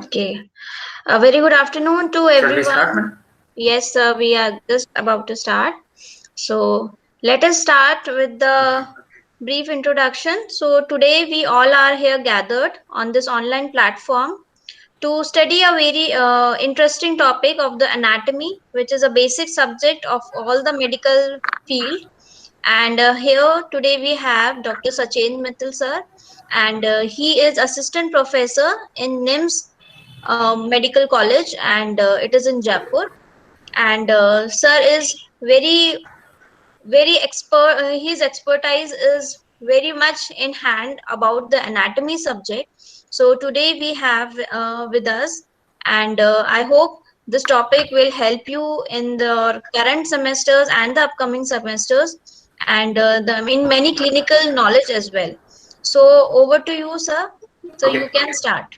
Okay. A very good afternoon to Shall we start, everyone. man? Yes, we are just about to start. So, let us start with the brief introduction. So, today we all are here gathered on this online platform to study a very interesting topic of the anatomy, which is a basic subject of all the medical field. And here today we have Dr. Sachin Mittal sir, and he is assistant professor in NIMS Medical College, and it is in Jaipur. And sir is very expert. His expertise is very much in hand about the anatomy subject. So today we have with us, and I hope this topic will help you in the current semesters and the upcoming semesters, and in many clinical knowledge as well. So over to you, sir. So Okay. you can start.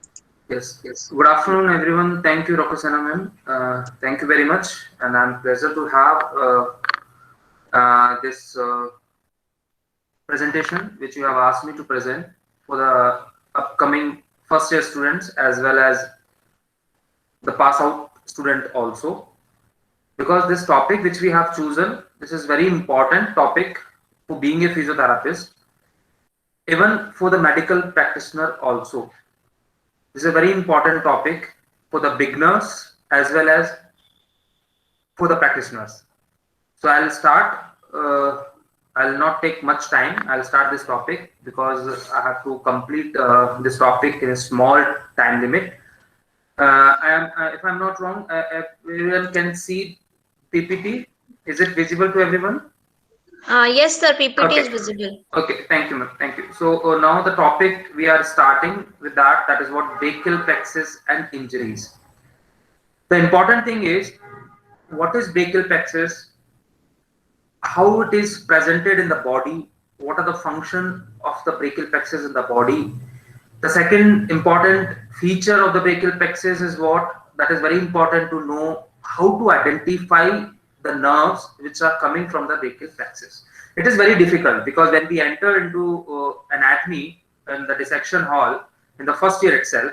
Yes. Good afternoon, everyone. Thank you, Rokusana ma'am. Thank you very much, and I'm pleasure to have this presentation which you have asked me to present for the upcoming first year students as well as the pass out student also. Because this topic which we have chosen, this is very important topic for being a physiotherapist, even for the medical practitioner also. This is a very important topic for the beginners as well as for the practitioners. So I'll start. I'll not take much time. I'll start this topic because I have to complete this topic in a small time limit. If I'm not wrong, everyone can see PPT. Is it visible to everyone? Yes, sir. PPT is Okay. visible. Okay. Thank you, ma'am. Thank you. So now the topic we are starting with that. That is what brachial plexus and injuries. The important thing is what is brachial plexus, how it is presented in the body, what are the function of the brachial plexus in the body. The second important feature of the brachial plexus is what that is very important to know how to identify the nerves which are coming from the brachial plexus. It is very difficult because when we enter into anatomy in the dissection hall in the first year itself,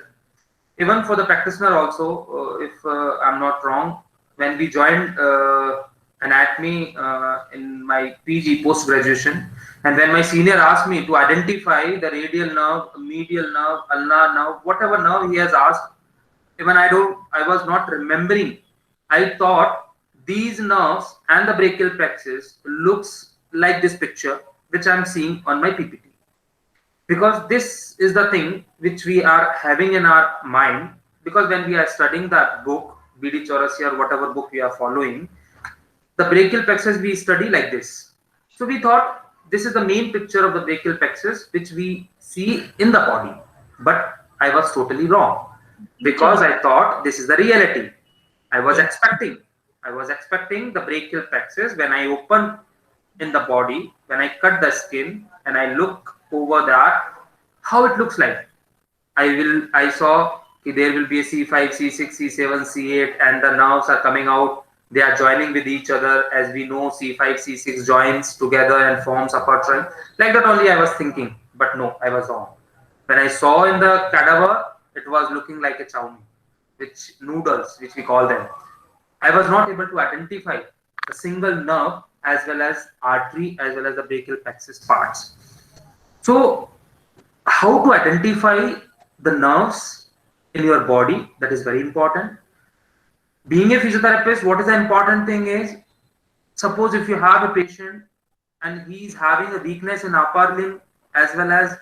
even for the practitioner also, if I'm not wrong, when we joined anatomy in my PG post graduation, and when my senior asked me to identify the radial nerve, medial nerve, ulnar nerve, whatever nerve he has asked, even I was not remembering. I thought these nerves and the brachial plexus looks like this picture which I'm seeing on my PPT, because this is the thing which we are having in our mind. Because when we are studying that book BD Chaurasia or whatever book we are following, the brachial plexus we study like this. So we thought this is the main picture of the brachial plexus which we see in the body, but I was totally wrong because Okay. I thought this is the reality. i was Yes. expecting I was expecting the brachial plexus when I open in the body, when I cut the skin and I look over that, how it looks like. I saw there will be a C5, C6, C7, C8, and the nerves are coming out. They are joining with each other. As we know, C5, C6 joins together and forms upper trunk. Like that only I was thinking, but no, I was wrong. When I saw in the cadaver, it was looking like a chow mein, which noodles, which we call them. I was not able to identify a single nerve as well as artery as well as the brachial plexus parts. So how to identify the nerves in your body, that is very important. Being a physiotherapist, what is the important thing is, suppose if you have a patient and he is having a weakness in upper limb as well as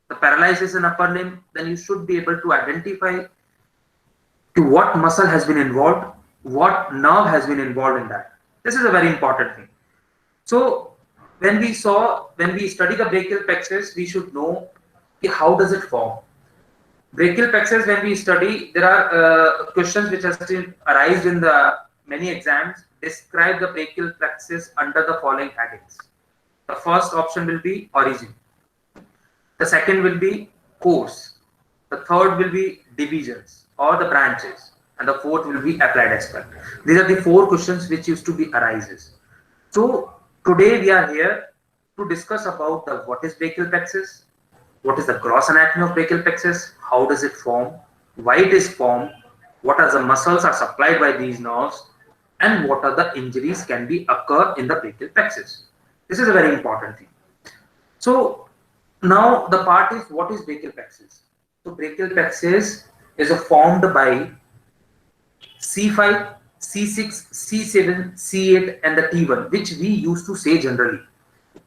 the paralysis in upper limb, then you should be able to identify to what muscle has been involved, what nerve has been involved in that. This is a very important thing. So when we study the brachial plexus, we should know how does it form. Brachial plexus, when we study, there are questions which has been arised in the many exams. Describe the brachial plexus under the following headings. The first option will be origin. The second will be course. The third will be divisions or the branches. And the fourth will be applied aspect. These are the four questions which used to be arises. So today we are here to discuss about what is brachial plexus, what is the gross anatomy of brachial plexus, how does it form, why it is formed, what are the muscles are supplied by these nerves, and what are the injuries can be occur in the brachial plexus. This is a very important thing. So now the part is, what is brachial plexus? So brachial plexus is formed by C5, C6, C7, C8 and the T1, which we used to say generally.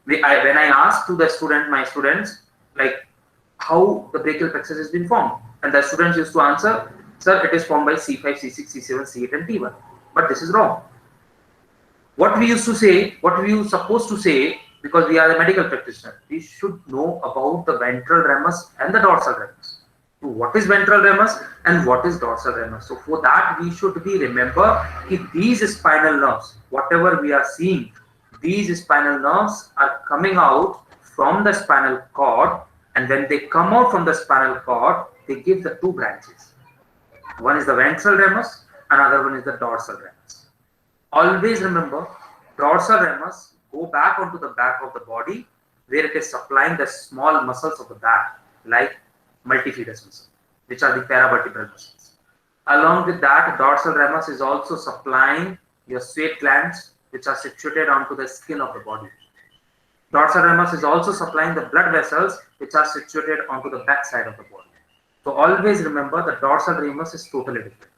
When I asked to the student, my students, like how the brachial plexus has been formed, and the students used to answer, sir, it is formed by C5, C6, C7, C8 and T1. But this is wrong. What we used to say, what we were supposed to say, because we are a medical practitioner, we should know about the ventral ramus and the dorsal ramus. So what is ventral ramus and what is dorsal ramus? So for that we should be remember that these spinal nerves, whatever we are seeing, these spinal nerves are coming out from the spinal cord, and when they come out from the spinal cord, they give the two branches. One is the ventral ramus, another one is the dorsal ramus. Always remember, dorsal ramus go back onto the back of the body, where it is supplying the small muscles of the back, like multifidus muscle, which are the paravertebral muscles. Along with that, dorsal ramus is also supplying your sweat glands, which are situated onto the skin of the body. Dorsal ramus is also supplying the blood vessels, which are situated onto the back side of the body. So always remember, the dorsal ramus is totally different.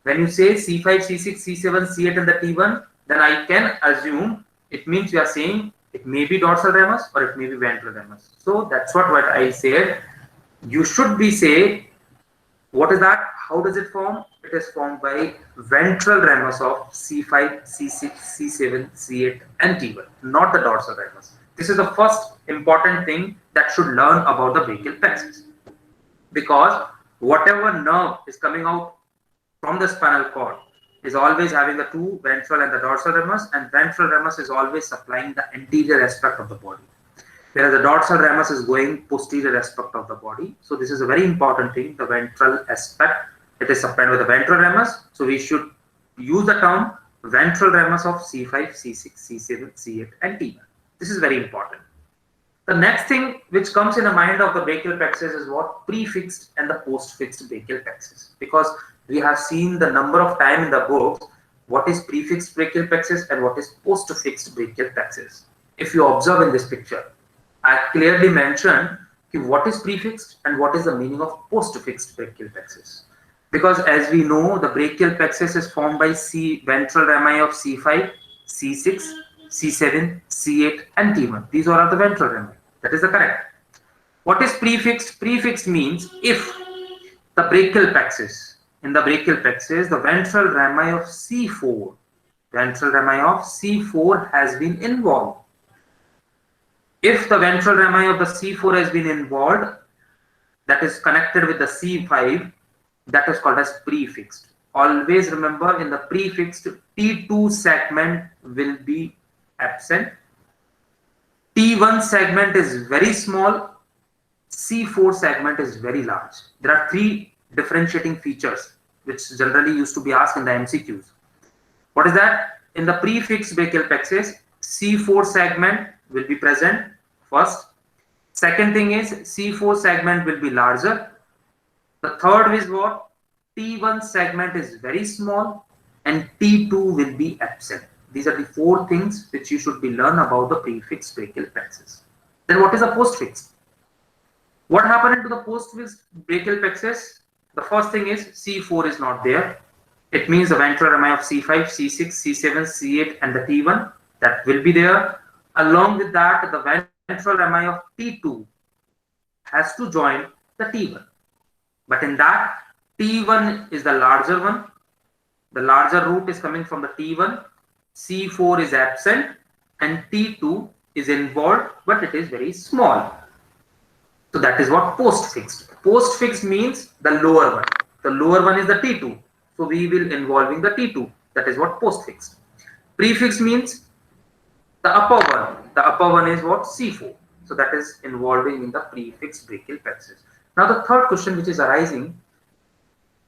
When you say C5, C6, C7, C8 and the T1, then I can assume it means you are saying it may be dorsal ramus or it may be ventral ramus. So that's what I said. You should be say, what is that? How does it form? It is formed by ventral ramus of C5, C6, C7, C8 and T1, not the dorsal ramus. This is the first important thing that should learn about the brachial plexus. Because whatever nerve is coming out from the spinal cord is always having the two ventral and the dorsal ramus, and ventral ramus is always supplying the anterior aspect of the body, whereas the dorsal ramus is going posterior aspect of the body. So this is a very important thing, the ventral aspect, it is supplied with the ventral ramus. So we should use the term ventral ramus of C5, C6, C7, C8 and T1. This is very important. The next thing which comes in the mind of the brachial plexus is what? Prefixed and the postfixed brachial plexus. Because we have seen the number of time in the books what is prefixed brachial plexus and what is postfixed brachial plexus. If you observe in this picture, I clearly mentioned what is prefixed and what is the meaning of postfixed brachial plexus. Because as we know, the brachial plexus is formed by ventral rami of C5, C6, C7, C8 and T1. These are all the ventral rami. That is the correct. What is prefixed? Prefixed means if the brachial plexus, in the brachial plexus, the ventral rami of C4, has been involved. If the ventral rami of the C4 has been involved, that is connected with the C5, that is called as prefixed. Always remember, in the prefixed, T2 segment will be absent. T1 segment is very small. C4 segment is very large. There are three differentiating features which generally used to be asked in the MCQs. What is that? In the prefixed brachial plexus, C4 segment will be present first. Second thing is C4 segment will be larger. The third is what? T1 segment is very small and T2 will be absent. These are the four things which you should be learn about the prefixed brachial plexus. Then what is a postfixed? What happened to the postfixed brachial plexus? The first thing is C4 is not there. It means the ventral rami of C5, C6, C7, C8 and the T1 that will be there. Along with that, the ventral rami of T2 has to join the T1. But in that, T1 is the larger one. The larger root is coming from the T1. C4 is absent and T2 is involved, but it is very small. So that is what postfixed. Postfixed means the lower one. The lower one is the T2. So we will involving the T2. That is what postfixed. Prefixed means the upper one. The upper one is what? C4. So that is involving in the prefixed brachial plexus. Now the third question which is arising,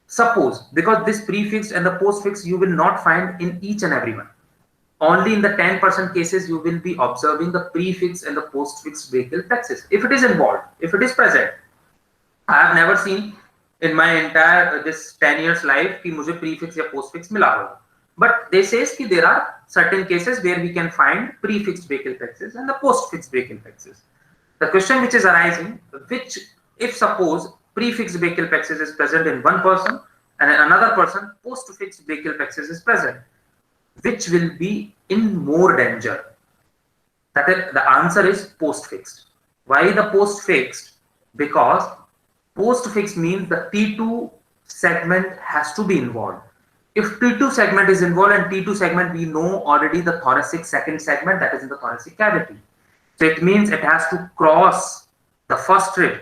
suppose, because this prefixed and the postfixed you will not find in each and every one. Only in the 10% cases you will be observing the prefix and the postfix brachial plexus. If it is involved, if it is present, I have never seen in my entire this 10 years life कि मुझे prefix या postfix मिला होगा. But they says कि there are certain cases where we can find prefixed brachial plexus and the postfixed brachial plexus. The question which is arising, which if suppose prefixed brachial plexus is present in one person and in another person postfixed brachial plexus is present, which will be in more danger? That is, the answer is postfixed. Why the postfixed? Because postfixed means the T2 segment has to be involved. If T2 segment is involved, and T2 segment we know already the thoracic second segment that is in the thoracic cavity. So it means it has to cross the first rib,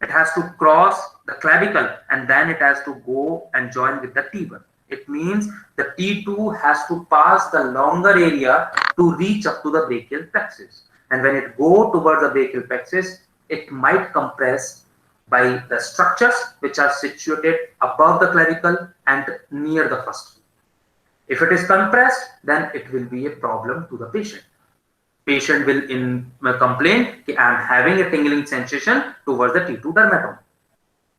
it has to cross the clavicle, and then it has to go and join with the T1. It means the T2 has to pass the longer area to reach up to the brachial plexus. And when it go towards the brachial plexus, it might compress by the structures which are situated above the clavicle and near the first. If it is compressed, then it will be a problem to the patient. Patient will complain that I am having a tingling sensation towards the T2 dermatome.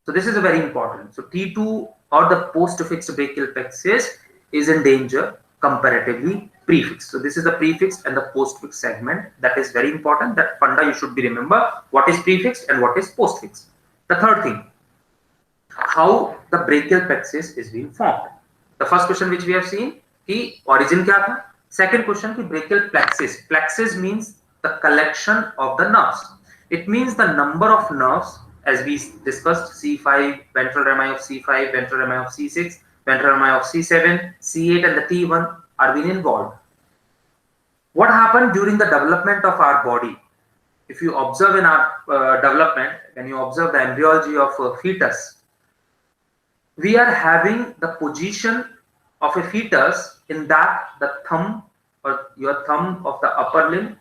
So this is a very important. So T2 or the postfixed brachial plexus is in danger comparatively prefixed. So this is the prefixed and the postfixed segment. That is very important. That funda you should be remember what is prefixed and what is postfixed. The third thing, how the brachial plexus is being formed. The first question which we have seen, ki origin kya tha? Second question, ki brachial plexus. Plexus means the collection of the nerves. It means the number of nerves, as we discussed, C5, ventral rami of C5, ventral rami of C6, ventral rami of C7, C8 and the T1 are being involved. What happened during the development of our body? If you observe in our development, when you observe the embryology of a fetus, we are having the position of a fetus in that the thumb or your thumb of the upper limb,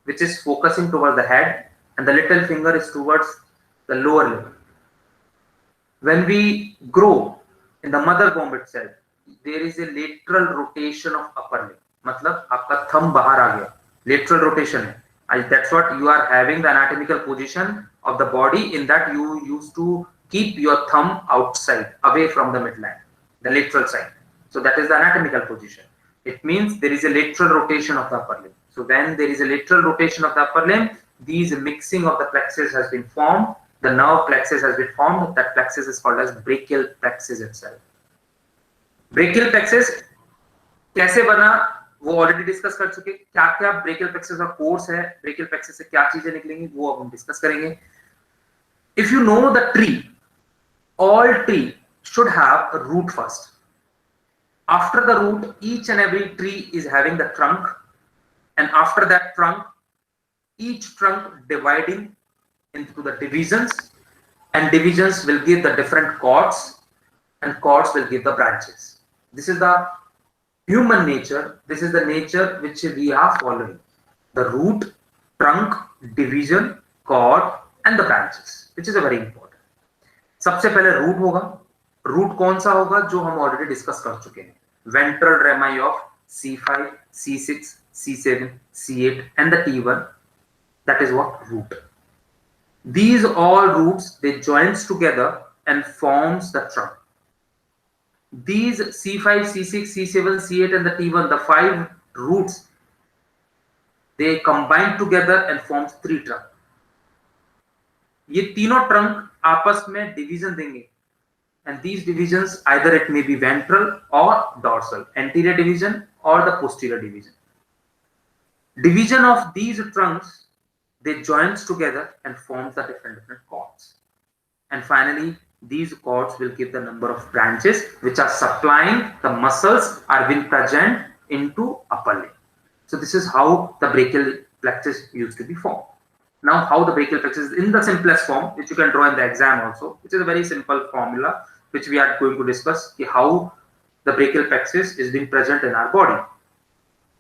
which is focusing towards the head, and the little finger is towards the lower limb. When we grow in the mother womb itself, there is a lateral rotation of upper limb. मतलब आपका thumb बाहर आ गया, lateral rotation है. That's what you are having the anatomical position of the body, in that you used to keep your thumb outside, away from the midline, the lateral side. So that is the anatomical position. It means there is a lateral rotation of the upper limb. So when there is a lateral rotation of the upper limb, these mixing of the plexus has been formed, the nerve plexus has been formed. That plexus is called as brachial plexus itself. Brachial plexus कैसे बना वो already discuss कर चुके. क्या क्या brachial plexus का course है, brachial plexus से क्या चीजें निकलेंगी वो अब हम डिस्कस करेंगे. If you know the tree, all tree should have a root first. After the root, each and every tree is having the trunk, and after that trunk, each trunk dividing into the divisions, and divisions will give the different cords, and cords will give the branches. This is the human nature. This is the nature which we are following: the root, trunk, division, cord and the branches, which is a very important. सबसे पहले root होगा. Root कौन सा होगा? जो हम already discuss कर चुके हैं, ventral रेमाई of C5, C6, C7, C8 and the T1. That is what root. These all roots, they joins together and forms the trunk. These C5, C6, C7, C8 and the T1, the 5 roots, they combine together and forms 3 trunk. ये तीनों trunk आपस में division देंगे, and these divisions either it may be ventral or dorsal, anterior division or the posterior division. Division of these trunks, they joins together and forms the different cords, and finally these cords will give the number of branches which are supplying the muscles are being present into upper limb. So this is how the brachial plexus used to be formed. Now, how the brachial plexus is in the simplest form, which you can draw in the exam also, which is a very simple formula which we are going to discuss, how the brachial plexus is being present in our body.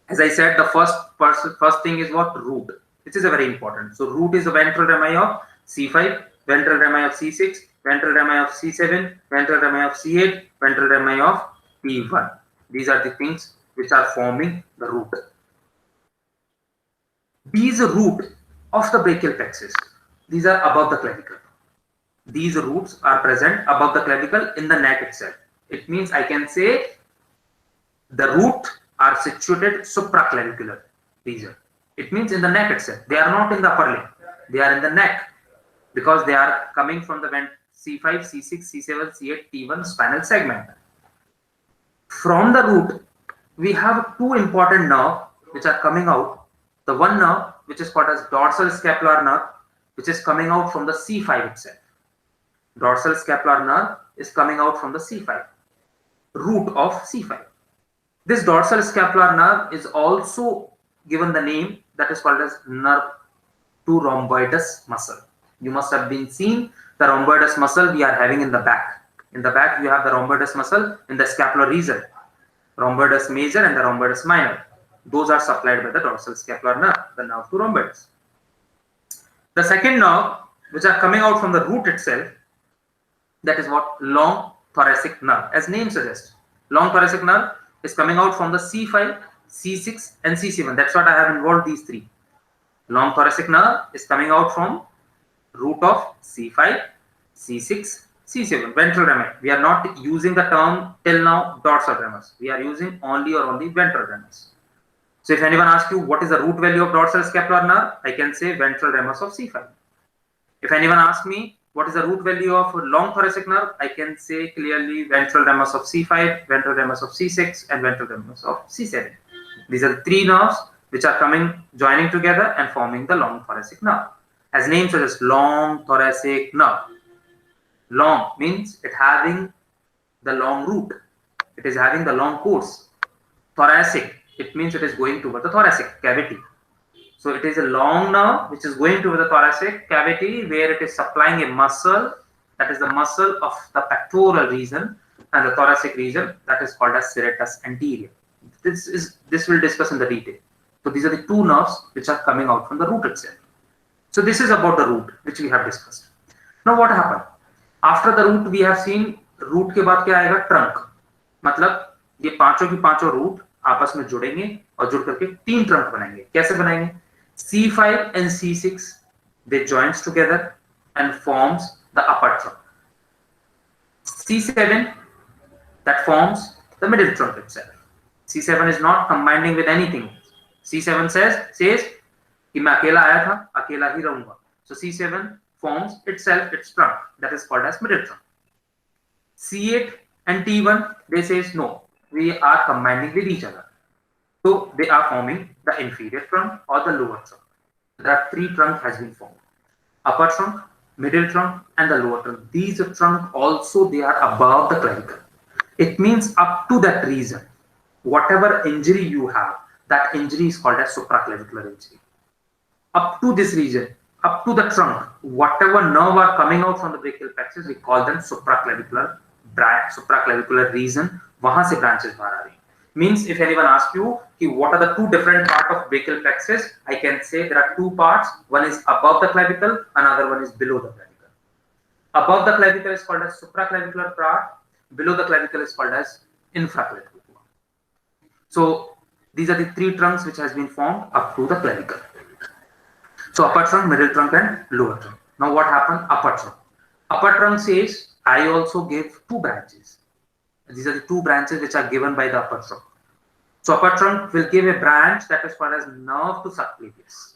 As I said, the first thing is what? Root, which is a very important. So root is the ventral rami of C5, ventral rami of C6, ventral rami of C7, ventral rami of C8, ventral rami of T1. These are the things which are forming the root. These root of the brachial plexus, these are above the clavicle. these roots are present above the clavicle in the neck itself. It means I can say the root are situated supraclavicular region. It means in the neck itself. They are not in the upper limb. They are in the neck because they are coming from the C5, C6, C7, C8, T1 spinal segment. From the root, we have two important nerves which are coming out. The one nerve which is called as dorsal scapular nerve, which is coming out from the C5 itself. Dorsal scapular nerve is coming out from the C5, root of C5. This dorsal scapular nerve is also given the name that is called as nerve 2 rhomboidus muscle. You must have been seeing the rhomboidus muscle we are having in the back. In the back, you have the rhomboidus muscle in the scapular region, rhomboidus major and the rhomboidus minor. Those are supplied by the dorsal scapular nerve, the nerve 2 rhomboidus. The second nerve, which are coming out from the root itself, that is what long thoracic nerve. As name suggests, long thoracic nerve is coming out from the C5, C6 and C7. That's what I have involved these three. Long thoracic nerve is coming out from root of C5, C6, C7, ventral ramus. We are not using the term till now dorsal ramus. We are using only ventral ramus. So if anyone asks you what is the root value of dorsal scapular nerve, I can say ventral ramus of C5. If anyone asks me what is the root value of long thoracic nerve, I can say clearly ventral ramus of C5, ventral ramus of C6 and ventral ramus of C7. These are the three nerves which are joining together and forming the long thoracic nerve. As name suggests, long thoracic nerve. Long means it having the long root. It is having the long course. Thoracic, it means it is going toward the thoracic cavity. So it is a long nerve which is going toward the thoracic cavity where it is supplying a muscle, that is the muscle of the pectoral region, and the thoracic region that is called as serratus anterior. This will discuss in the detail. So these are the two nerves which are coming out from the root itself. So this is about the root which we have discussed. Now what happened? After the root we have seen root के बाद क्या आएगा? Trunk. मतलब ये पांचों की पांचों root आपस में जुड़ेंगे और जुड़ करके तीन ट्रंक बनाएंगे. कैसे बनाएंगे? C5 and C6 they joins together and forms the upper trunk. C7 that forms the middle trunk itself. C7 is not combining with anything. C7 says कि मैं अकेला आया था, अकेला ही रहूंगा. So C7 forms itself its trunk, that is called as middle trunk. C8 and T1 they says no, we are combining with each other. So they are forming the inferior trunk or the lower trunk. There are three trunks has been formed: upper trunk, middle trunk, and the lower trunk. These trunk also they are above the clavicle. It means up to that region, whatever injury you have, that injury is called as supraclavicular injury. Up to this region, up to the trunk, whatever nerve are coming out from the brachial plexus, we call them supraclavicular region. वहां से branches बाहर आ रही हैं. Means if anyone asks you what are the two different parts of brachial plexus, I can say there are two parts. One is above the clavicle, another one is below the clavicle. Above the clavicle is called as supraclavicular part. Below the clavicle is called as infraclavicular. So these are the three trunks which has been formed up to the clavicle. So upper trunk, middle trunk, and lower trunk. Now what happened? Upper trunk. Upper trunk says I also give two branches. These are the two branches which are given by the upper trunk. So upper trunk will give a branch that is called as nerve to subclavius.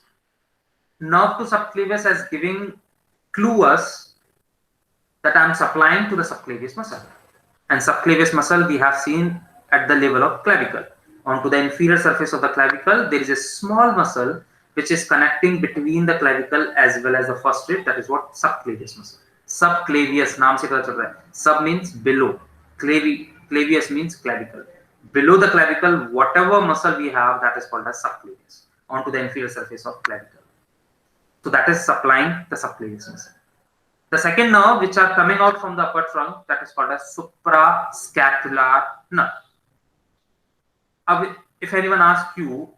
Nerve to subclavius as giving clue us that I am supplying to the subclavius muscle. And subclavius muscle we have seen at the level of clavicle. Onto the inferior surface of the clavicle, there is a small muscle which is connecting between the clavicle as well as the first rib. That is what subclavius muscle. Subclavius नाम से पता चल रहा है. Sub means below. Clavius means clavicle. Below the clavicle, whatever muscle we have, that is called as subclavius. Onto the inferior surface of clavicle. So that is supplying the subclavius muscle. The second nerve which are coming out from the upper trunk, that is called as suprascapular nerve. If anyone asks you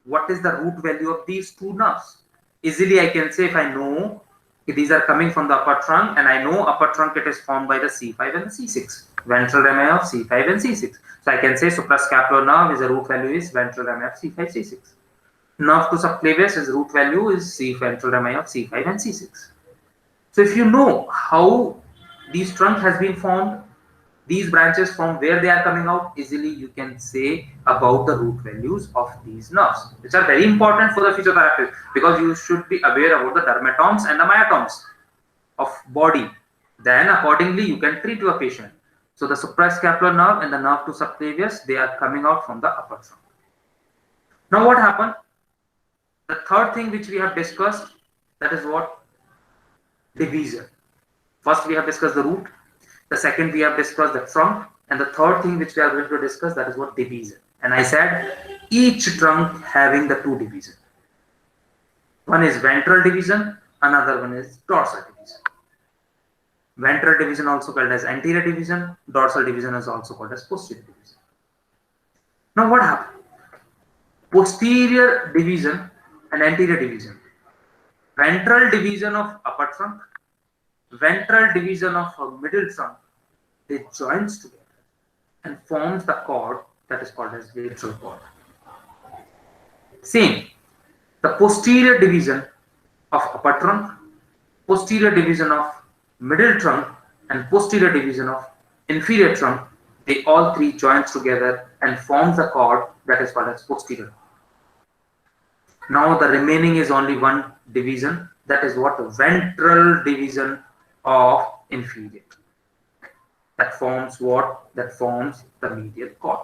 what is the root value of these two nerves, easily I can say if I know these are coming from the upper trunk and I know upper trunk it is formed by the C5 and the C6, ventral rami of C5 and C6. So I can say suprascapular nerve is the root value is ventral rami of C5, C6. Nerve to subclavius is root value is C ventral rami of C5 and C6. So if you know how these trunk has been formed, these branches from where they are coming out, easily you can say about the root values of these nerves, which are very important for the physiotherapist, because you should be aware about the dermatomes and the myotomes of body. Then accordingly you can treat your patient. So the suprascapular nerve and the nerve to subclavius, they are coming out from the upper trunk. Now what happened? The third thing which we have discussed, that is what? Division. First we have discussed the root, the second we have discussed the trunk, and the third thing which we are going to discuss, that is what? Division. And I said each trunk having the two divisions. One is ventral division, another one is dorsal division. Ventral division also called as anterior division, dorsal division is also called as posterior division. Now what happened? Posterior division and anterior division. Ventral division of upper trunk, ventral division of middle trunk, they joins together and forms the cord that is called as lateral cord. Same, the posterior division of upper trunk, posterior division of middle trunk, and posterior division of inferior trunk, they all three joins together and forms the cord that is called as posterior. Now the remaining is only one division, that is what? The ventral division of inferior. That forms what? That forms the medial cord,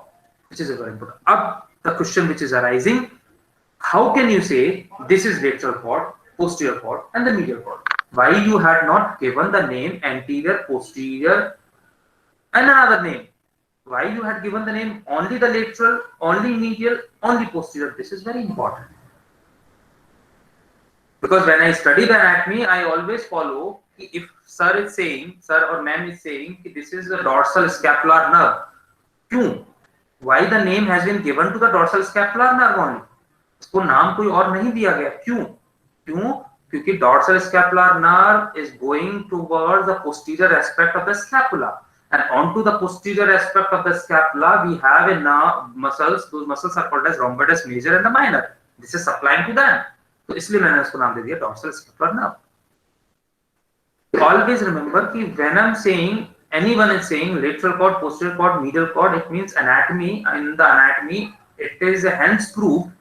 which is very important. Up the question which is arising, how can you say this is lateral cord, posterior cord, and the medial cord? Why you had not given the name anterior, posterior, and another name? Why you had given the name only the lateral, only medial, only posterior? This is very important. Because when I study the anatomy, I always follow, if sir is saying, sir or ma'am is saying, this is the dorsal scapular nerve. Kyun? Why the name has been given to the dorsal scapular nerve only? इसको नाम कोई और नहीं दिया गया. क्यों? क्यों? क्योंकि dorsal scapular nerve is going towards the posterior aspect of the scapula, and onto the posterior aspect of the scapula we have a nerve muscles. Those muscles are called as rhomboids major and the minor. This is supplying to them. तो इसलिए मैंने उसको नाम दे दिया dorsal scapular nerve. Always remember कि when I'm saying, anyone is saying lateral cord, posterior cord, medial cord, it means anatomy. In the anatomy, it is hence proved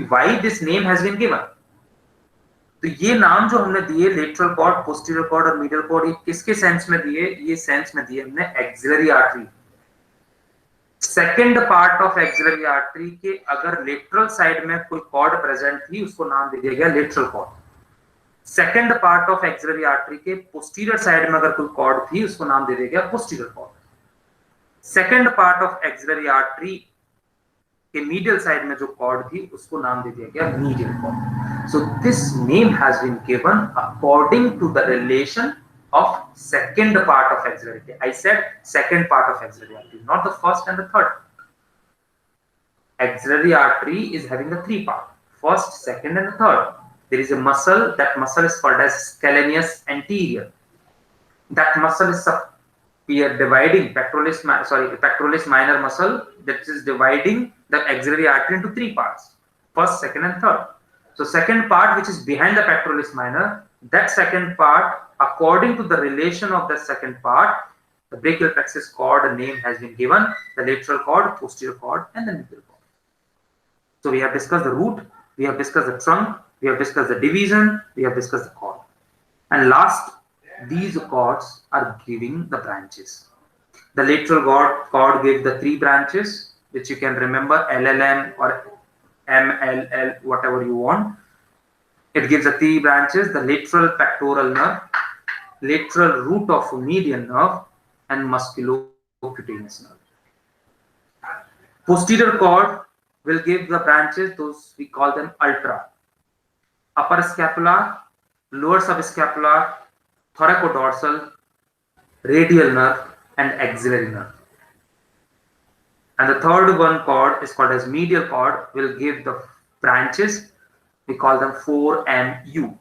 why this name has been given. तो ये नाम जो हमने दिए lateral cord, posterior cord और medial cord, ये किसके sense में दिए? ये सेंस में दिए हमने axillary artery. Second part of axillary artery के अगर लेटरल साइड में कोई कॉर्ड प्रेजेंट थी, उसको नाम दे दिया गया lateral cord. Second part of axillary artery के पोस्टीरियर साइड में अगर कोई कॉर्ड थी, उसको नाम दे दिया गया posterior cord. Second part of axillary artery के मीडियल साइड में जो कॉर्ड थी, उसको नाम दे दिया गया medial cord. So this name has been given according to the relation of second part of axillary. I said second part of axillary artery, not the first and the third. Axillary artery is having the three parts: first, second, and the third. There is a muscle. That muscle is called as scalenus anterior. That muscle is we are dividing pectoralis minor muscle that is dividing the axillary artery into three parts: first, second, and third. So second part, which is behind the pectoralis minor, that second part, according to the relation of the second part, the brachial plexus cord name has been given: the lateral cord, posterior cord, and the medial cord. So we have discussed the root, we have discussed the trunk, we have discussed the division, we have discussed the cord. And last, these cords are giving the branches. The lateral cord gives the three branches, which you can remember, LLM or MLL, whatever you want. It gives the three branches: the lateral pectoral nerve, lateral root of median nerve, and musculocutaneous nerve. Posterior cord will give the branches, those we call them ultra: upper scapular, lower subscapular, thoracodorsal, radial nerve, and axillary nerve. And the third one cord is called as medial cord, will give the branches. We call them 4MU.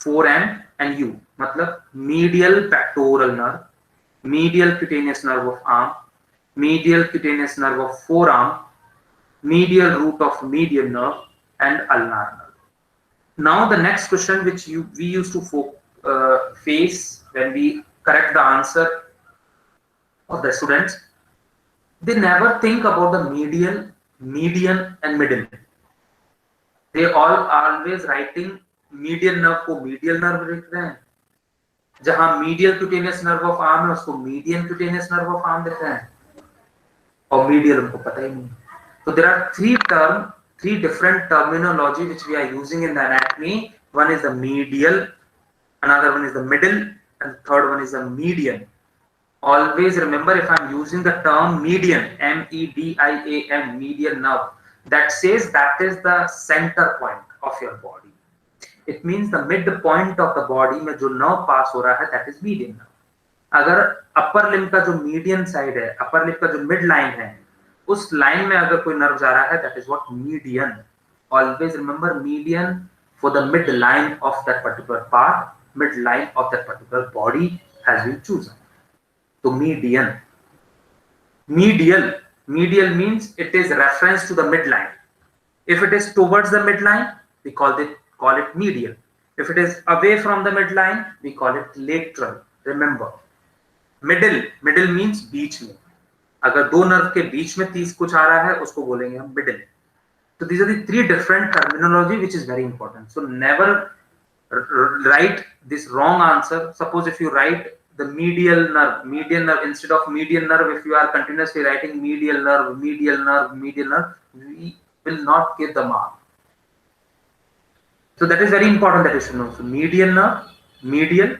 4M and U. मतलब medial pectoral nerve, medial cutaneous nerve of arm, medial cutaneous nerve of forearm, medial root of median nerve, and ulnar nerve. Now the next question which we used to face when we correct the answer of the students, they never think about the medial, median and middle. They all always writing median nerve को medial nerve लिख रहे हैं, जहां medial cutaneous nerve of arm है उसको median cutaneous nerve of arm लिख रहे हैं, और medial उनको पता ही नहीं. So there are three different terminology which we are using in the anatomy. One is the medial, another one is the middle, and the third one is the median. Always remember, if I'm using the term median, M-E-D-I-A-N, median nerve, that says that is the center point of your body. It means the midpoint of the body में जो nerve pass हो रहा है, that is median nerve. अगर upper limb का जो median side है, upper limb का जो mid line है, उस line में अगर कोई nerve जा रहा है, that is what median. Always remember, median for the mid line of that particular part, mid line of that particular body has been chosen. So median. Medial means it is reference to the midline. If it is towards the midline, we call it medial. If it is away from the midline, we call it lateral. Remember, middle means बीच में. अगर दो nerve के बीच में कुछ आ रहा है, उसको बोलेंगे हम middle. So these are the three different terminology which is very important. So never write this wrong answer. Suppose if you write the median nerve instead of median nerve, if you are continuously writing medial nerve, we will not get the mark. So that is very important that you should know. So median nerve, medial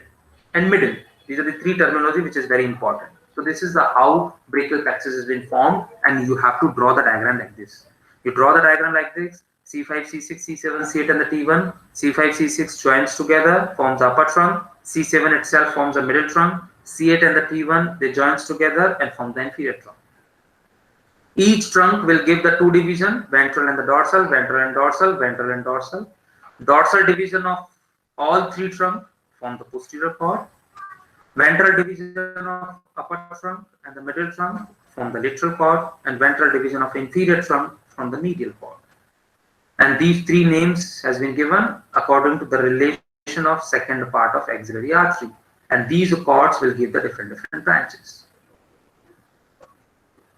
and middle. These are the three terminology which is very important. So this is how brachial plexus has been formed, and you have to draw the diagram like this. You draw the diagram like this. C5, C6, C7, C8 and the T1. C5, C6 joins together, forms the upper trunk. C7 itself forms the middle trunk. C8 and the T1, they joins together and form the inferior trunk. Each trunk will give the two division, ventral and the dorsal, ventral and dorsal, ventral and dorsal. Dorsal division of all three trunks form the posterior cord. Ventral division of upper trunk and the middle trunk form the lateral cord, and ventral division of inferior trunk from the medial cord. And these three names has been given according to the relation of second part of axillary artery, and these cords will give the different branches.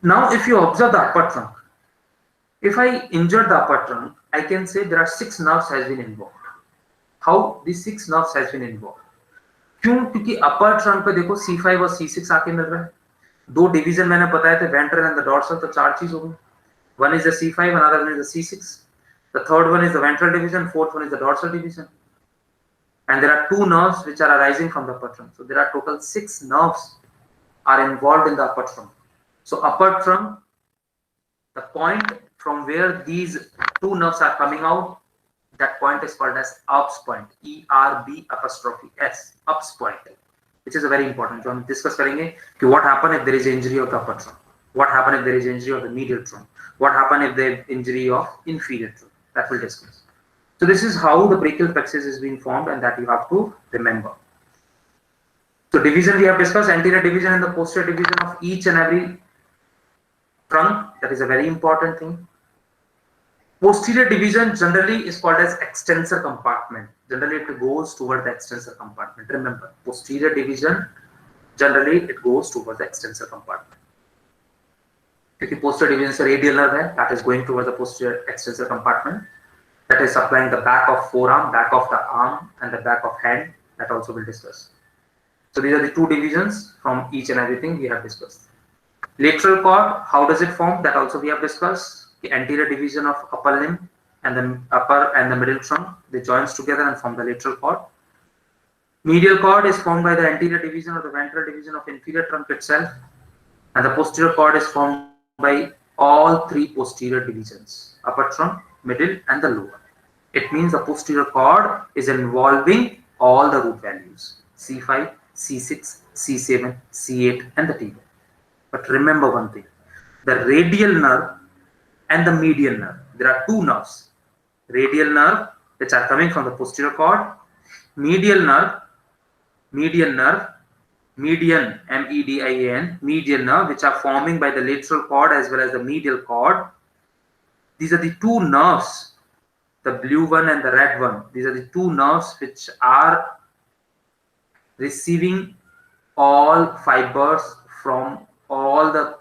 Now if you observe the upper trunk, if I injure the upper trunk, I can say there are 6 nerves has been involved. How these 6 nerves has been involved? क्यों? क्योंकि अपर trunk पे देखो C5 और C6 आके मिल रहा है. दो division मैंने बताए थे, वेंट्रल एंड द डॉर्सल, तो 4 चीज हो गई. One is the C5, another one is the C6. The third one is the ventral division, fourth one is the dorsal division. And there are 2 nerves which are arising from the upper trunk. So there are total 6 nerves are involved in the upper trunk. So upper trunk, the point from where these 2 nerves are coming out, that point is called as Erb's point, E-R-B'(S), Erb's point, which is a very important. जो हम discuss करेंगे कि what happen if there is injury of the upper trunk, what happen if there is injury of the medial trunk, what happen if there is injury of inferior trunk. That will discuss. So this is how the brachial plexus is being formed, and that you have to remember. So division we have discussed, anterior division and the posterior division of each and every trunk. That is a very important thing. Posterior division generally is called as extensor compartment. Generally it goes toward the extensor compartment. Remember, posterior division generally it goes towards the extensor compartment. क्योंकि posterior division से radial nerve है, that is going towards the posterior extensor compartment. That is supplying the back of forearm, back of the arm, and the back of hand. That also we'll discuss. So these are the 2 divisions from each and everything we have discussed. Lateral cord, how does it form? That also we have discussed. The anterior division of upper limb and the upper and the middle trunk, they joins together and form the lateral cord. Medial cord is formed by the anterior division or the ventral division of inferior trunk itself, and the posterior cord is formed by all 3 posterior divisions, upper trunk, middle and the lower. It means the posterior cord is involving all the root values, C5, C6, C7, C8 and the T1. But remember one thing, the radial nerve and the medial nerve, there are 2 nerves. Radial nerve, which are coming from the posterior cord, median nerve, M-E-D-I-A-N, median nerve, which are forming by the lateral cord as well as the medial cord. These are the 2 nerves, the blue one and the red one. These are the 2 nerves which are receiving all fibers from all the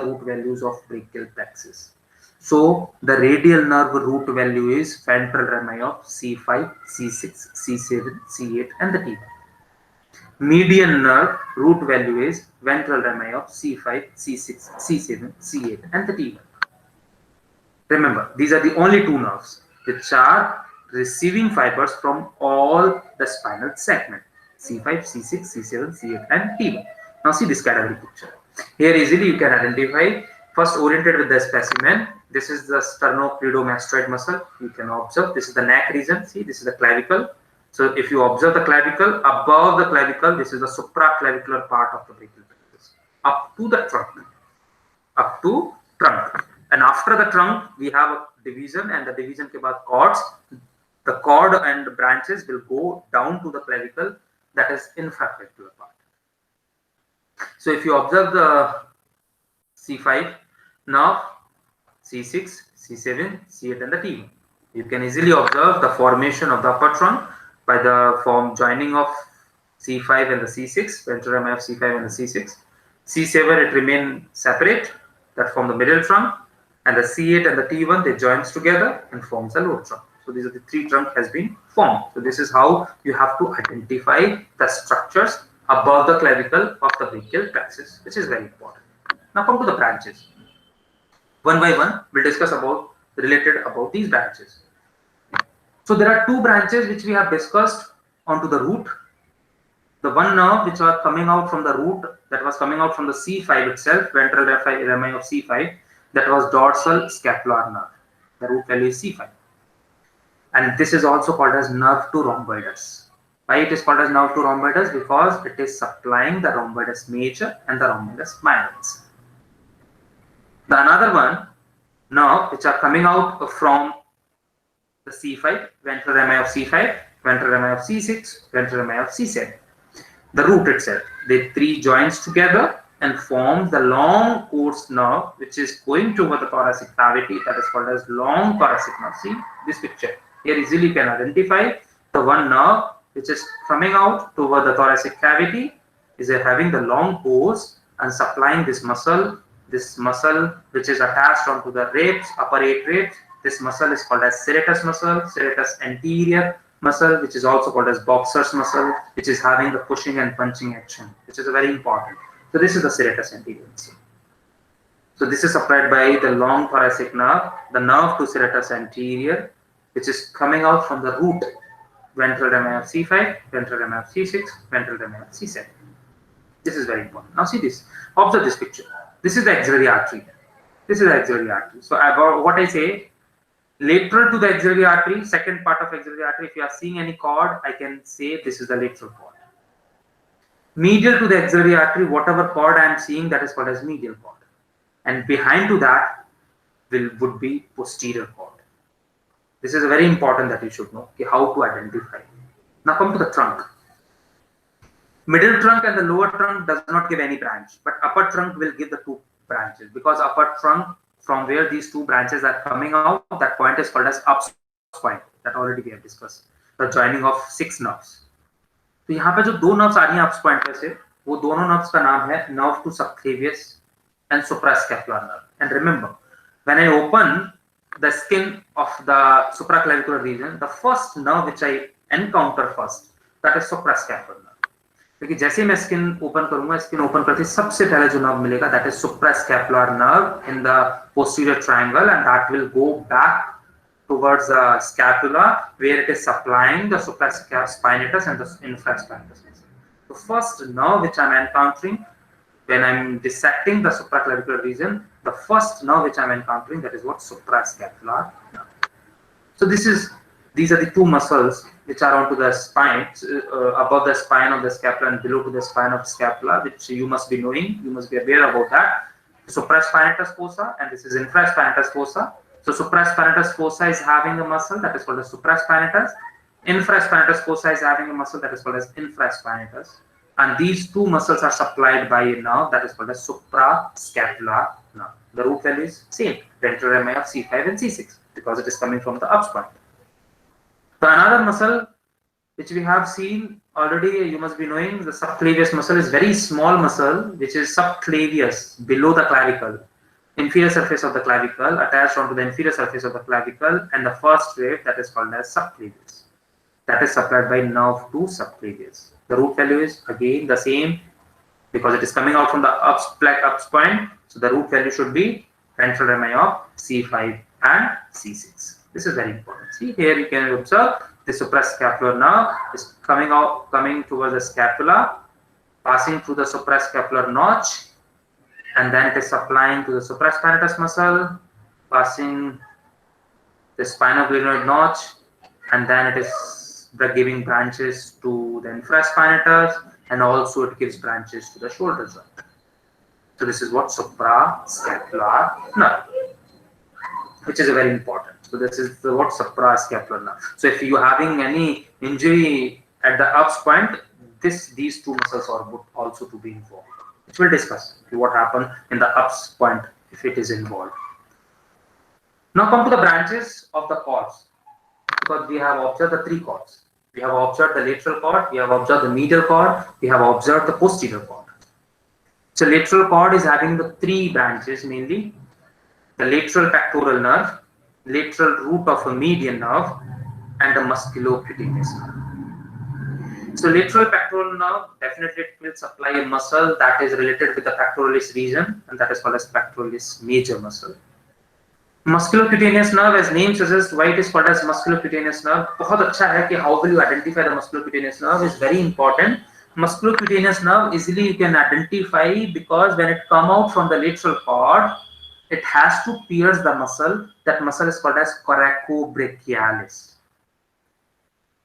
root values of brachial plexus. So the radial nerve root value is ventral rami of C5, C6, C7, C8 and the T1. Median nerve root value is ventral rami of C5, C6, C7, C8 and the T1. Remember, these are the only two nerves which are receiving fibers from all the spinal segment C5, C6, C7, C8 and T1. Now see this category picture. Here easily you can identify, first oriented with the specimen. This is the sternocleidomastoid muscle. You can observe this is the neck region. See, this is the clavicle. So if you observe the clavicle, above the clavicle, this is the supraclavicular part of the brachial plexus up to the trunk. Up to trunk. And after the trunk, we have a division, and the division ke baad cords. The cord and branches will go down to the clavicle, that is infraclavicular part. So if you observe the C5 nerve, C6, C7, C8 and the T1, you can easily observe the formation of the upper trunk by the joining of C5 and the C6, ventral rami of C5 and the C6. C7 it remain separate, that form the middle trunk, and the C8 and the T1 they joins together and forms the lower trunk. So these are the three trunk has been formed. So this is how you have to identify the structures above the clavicle of the brachial plexus, which is very important. Now come to the branches. One by one, we'll discuss about these branches. So there are two branches which we have discussed onto the root. The one nerve which are coming out from the root, that was coming out from the C5 itself, ventral rami of C5, that was dorsal scapular nerve. The root value is C5. And this is also called as nerve to rhomboides. Why it is called as nerve to rhomboides? Because it is supplying the rhomboides major and the rhomboides minors. The another one, nerve which are coming out from the C5, ventral rami of C5, ventral rami of C6, ventral rami of C7. The root itself, the three joins together and forms the long course nerve which is going toward the thoracic cavity, that is called as long thoracic nerve. See this picture. Here easily you can identify the one nerve which is coming out toward the thoracic cavity is having the long course and supplying this muscle which is attached onto the ribs, upper 8 ribs. This muscle is called as serratus muscle, serratus anterior muscle, which is also called as boxer's muscle, which is having the pushing and punching action, which is very important. So this is the serratus anterior muscle. So this is supplied by the long thoracic nerve, the nerve to serratus anterior, which is coming out from the root, ventral rami of C5, ventral rami of C6, ventral rami of C7. This is very important. Now see this. Observe this picture. This is the axillary artery. This is the axillary artery. So what I say, lateral to the axillary artery, second part of axillary artery, if you are seeing any cord, I can say this is the lateral cord. Medial to the axillary artery, whatever cord I am seeing, that is called as medial cord. And behind to that would be posterior cord. This is very important that you should know how to identify. Now come to the trunk. Middle trunk and the lower trunk does not give any branch, but upper trunk will give the two branches, because upper trunk, from where these two branches are coming out, that point is called as ups point. That already we have discussed. The joining of 6 nerves. तो यहाँ पे जो दो nerves आ रही हैं ups point पे से, वो दोनों nerves का नाम है nerve to subclavius and suprascapular nerve. And remember, when I open the skin of the supraclavicular region, the first nerve which I encounter first, that is suprascapular nerve. क्योंकि जैसे मैं स्किन ओपन करूंगा, skin open करते सबसे पहले जो nerve मिलेगा, that is suprascapular nerve in the posterior triangle, and that will go back towards the scapula where it is supplying the supraspinatus and the infraspinatus. The first nerve which I'm encountering when I'm dissecting the supraclavicular region, the first nerve which I'm encountering, that is what suprascapular nerve. So these are the two muscles which are onto the spine, above the spine of the scapula and below to the spine of the scapula, which you must be knowing, you must be aware about that. Supraspinatus fossa, and this is infraspinatus fossa. So supraspinatus fossa is having a muscle that is called as supraspinatus. Infraspinatus fossa is having a muscle that is called as infraspinatus. And these two muscles are supplied by a nerve that is called as suprascapular nerve. The root value is same, ventral rami of C5 and C6, because it is coming from the ups point. So another muscle which we have seen already. You must be knowing the subclavius muscle is very small muscle, which is subclavius, below the clavicle, inferior surface of the clavicle, attached onto the inferior surface of the clavicle, and the first wave that is called as subclavius. That is supplied by nerve to subclavius. The root value is again the same because it is coming out from the ups point. So the root value should be ventral rami of C5 and C6. This is very important. See here, you can observe the suprascapular nerve is coming towards the scapula, passing through the suprascapular notch, and then it is supplying to the supraspinatus muscle, passing the spinoglenoid notch, and then it is giving branches to the infraspinatus, and also it gives branches to the shoulder joint. So this is what suprascapular nerve, which is very important. So this is what suprascapular nerve. So if you are having any injury at the ups point, these two muscles are also to be involved, which we'll discuss what happens in the ups point if it is involved. Now come to the branches of the cords, because we have observed the three cords. We have observed the lateral cord, we have observed the medial cord, we have observed the posterior cord. So lateral cord is having the three branches mainly: the lateral pectoral nerve, lateral root of a median nerve, and the musculocutaneous nerve. So lateral pectoral nerve, definitely it will supply a muscle that is related with the pectoralis region, and that is called as pectoralis major muscle. Musculocutaneous nerve, as name suggests, why it is called as musculocutaneous nerve. बहुत अच्छा है कि how will you identify the musculocutaneous nerve is very important. Musculocutaneous nerve easily you can identify because when it come out from the lateral cord, it has to pierce the muscle. That muscle is called as coracobrachialis.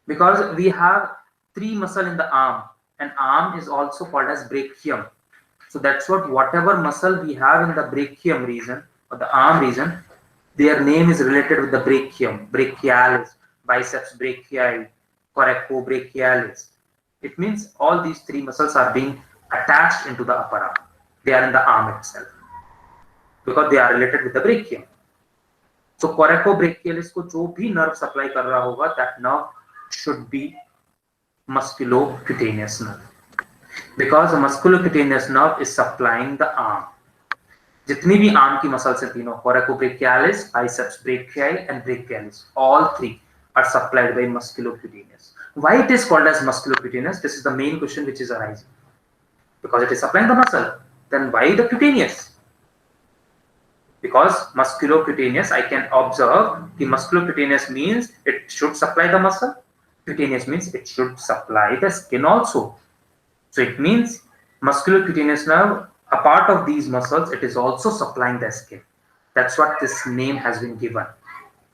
Because we have three muscle in the arm, and arm is also called as brachium. So that's what whatever muscle we have in the brachium region or the arm region, their name is related with the brachium, brachialis, biceps brachii, coracobrachialis. It means all these three muscles are being attached into the upper arm. They are in the arm itself because they are related with the brachium. So coracobrachialis को जो भी nerve supply कर रहा होगा, that nerve should be musculocutaneous nerve, because the musculocutaneous nerve is supplying the arm. जितनी भी arm की muscles हैं तीनों, coracobrachialis, biceps brachii and brachialis, all three are supplied by musculocutaneous. Why it is called as musculocutaneous? This is the main question which is arising. Because it is supplying the muscle. Then why the cutaneous? Because musculocutaneous, I can observe the musculocutaneous means it should supply the muscle. Cutaneous means it should supply the skin also. So it means musculocutaneous nerve, a part of these muscles, it is also supplying the skin. That's what this name has been given.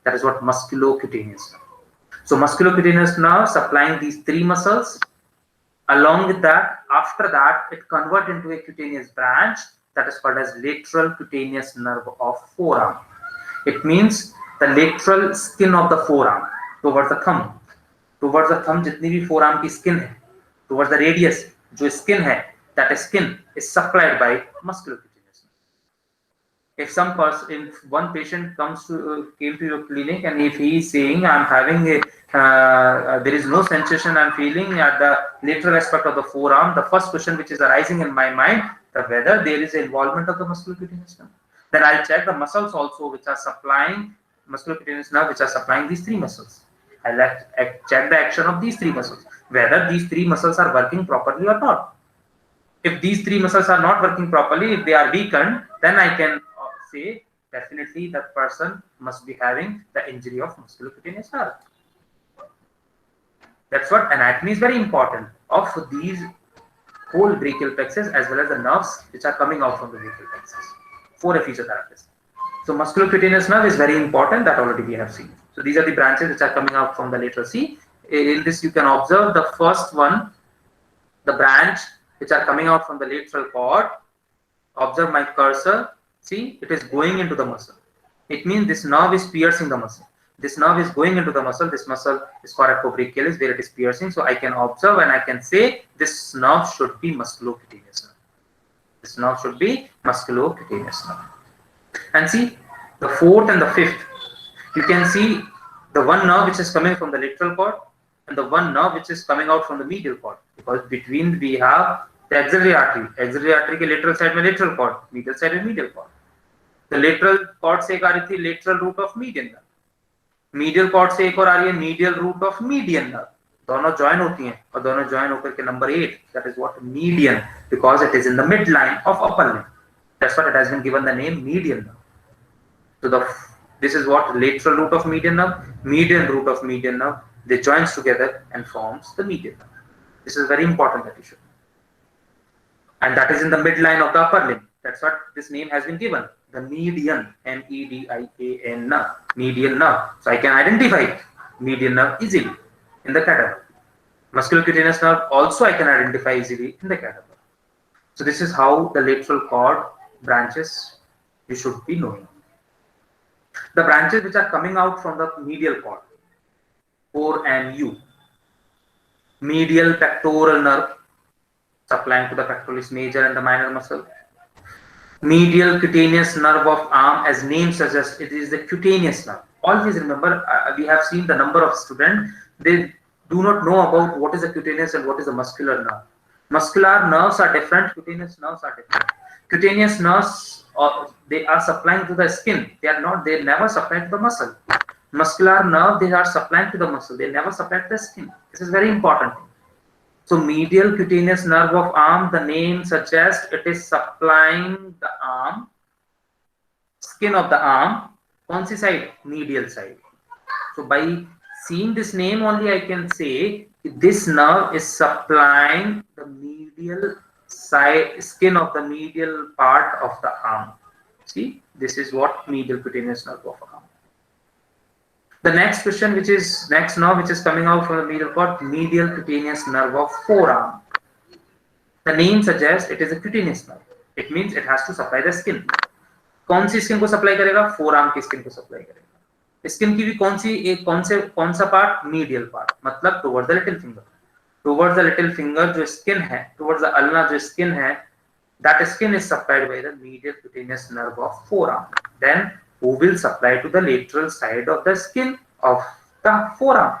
That is what musculocutaneous nerve. So musculocutaneous nerve supplying these three muscles. Along with that, after that, it converts into a cutaneous branch that is called as lateral cutaneous nerve of forearm. It means the lateral skin of the forearm towards the thumb. Towards the thumb, जितनी भी forearm की skin है, towards the radius, जो skin है, that skin is supplied by musculocutaneous. If some person, if one patient came to your clinic and if he is saying, I'm having a there is no sensation I'm feeling at the lateral aspect of the forearm, the first question which is arising in my mind is whether there is involvement of the musculocutaneous nerve. Then I'll check the muscles also which are supplying musculocutaneous nerve, which are supplying these three muscles. I'll check the action of these three muscles, whether these three muscles are working properly or not. If these three muscles are not working properly, if they are weakened, then I can say definitely that person must be having the injury of musculocutaneous nerve. That's what anatomy is very important of these whole brachial plexus as well as the nerves which are coming out from the brachial plexus for a physiotherapist. So musculocutaneous nerve is very important, that already we have seen. So these are the branches which are coming out from the lateral. See, in this you can observe the first one, the branch which are coming out from the lateral cord. Observe my cursor. See, it is going into the muscle. It means this nerve is piercing the muscle. This nerve is going into the muscle. This muscle is coracobrachialis where it is piercing. So I can observe and I can say this nerve should be musculocutaneous nerve. This nerve should be musculocutaneous nerve. And see, the fourth and the fifth, you can see the one nerve which is coming from the lateral cord and the one nerve which is coming out from the medial cord, because between we have the axillary artery. Axillary artery के lateral side में lateral cord, medial side में medial cord. The lateral cord से एक आ रही थी lateral root of median nerve. Medial cord से एक और आ रही है medial root of median nerve. दोनों join होती हैं और दोनों join होकर के number 8, that is what median, because it is in the midline of upper limb. That's what it has been given the name median nerve. So this is what lateral root of median nerve, median root of median nerve. They joins together and forms the median nerve. This is very important that you should. And that is in the midline of the upper limb. That's what this name has been given. The median, M-E-D-I-A-N, median nerve. So I can identify median nerve easily in the cadaver. Musculocutaneous nerve also I can identify easily in the cadaver. So this is how the lateral cord branches you should be knowing. The branches which are coming out from the medial cord, 4 and U. Medial pectoral nerve supplying to the pectoralis major and the minor muscle. Medial cutaneous nerve of arm, as name suggests, it is the cutaneous nerve. Always remember, we have seen the number of students, they do not know about what is the cutaneous and what is the muscular nerve. Muscular nerves are different, cutaneous nerves are different. Cutaneous nerves, they are supplying to the skin. They never supply to the muscle. Muscular nerve, they are supplying to the muscle. They never supply to the skin. This is very important. So medial cutaneous nerve of arm, the name suggests it is supplying the arm, skin of the arm. On the side? Medial side. So by seeing this name only, I can say this nerve is supplying the medial side, skin of the medial part of the arm. See, this is what medial cutaneous nerve of arm. The next question, which is next nerve which is coming out from the medial cord, medial cutaneous nerve of forearm. The name suggests it is a cutaneous nerve. It means it has to supply the skin. कौन सी skin को supply करेगा? Forearm की skin को supply करेगा. Skin की भी कौन सा पार्ट? मीडियल पार्ट, मतलब towards the little finger. Towards the little finger जो स्किन है, टुवर्ड्स द अल्ना जो स्किन है, that skin is supplied by the medial cutaneous nerve of forearm. Then who will supply to the lateral side of the skin of the forearm?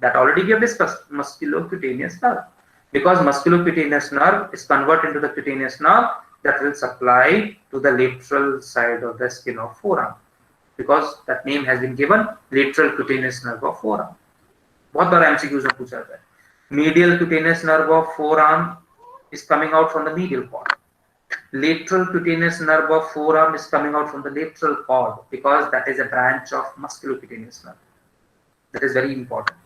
That already we have discussed, musculocutaneous nerve. Because musculocutaneous nerve is converted into the cutaneous nerve that will supply to the lateral side of the skin of forearm. Because that name has been given, lateral cutaneous nerve of forearm. बहुत बार MCQs में पूछा जाता है. Medial cutaneous nerve of forearm is coming out from the medial cord. Lateral cutaneous nerve of forearm is coming out from the lateral cord, because that is a branch of musculocutaneous nerve. That is very important.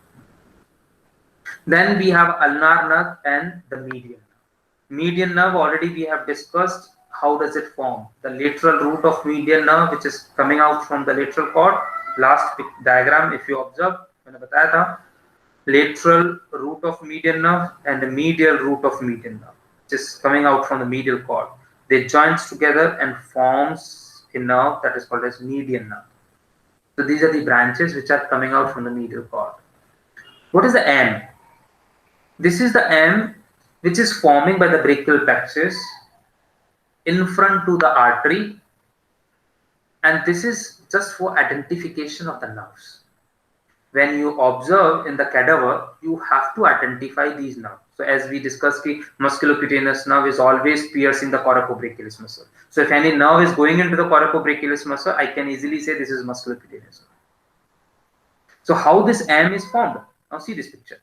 Then we have ulnar nerve and the median nerve. Median nerve already we have discussed. How does it form? The lateral root of median nerve, which is coming out from the lateral cord. Last diagram, if you observe, मैंने बताया था, lateral root of median nerve and the medial root of median nerve, which is coming out from the medial cord. They joins together and forms a nerve that is called as median nerve. So these are the branches which are coming out from the medial cord. What is the M? This is the M which is forming by the brachial plexus in front to the artery, and this is just for identification of the nerves. When you observe in the cadaver, you have to identify these nerves. So as we discussed, the musculocutaneous nerve is always piercing the coracobrachialis muscle. So if any nerve is going into the coracobrachialis muscle, I can easily say this is musculocutaneous nerve. So how this M is formed? Now see this picture.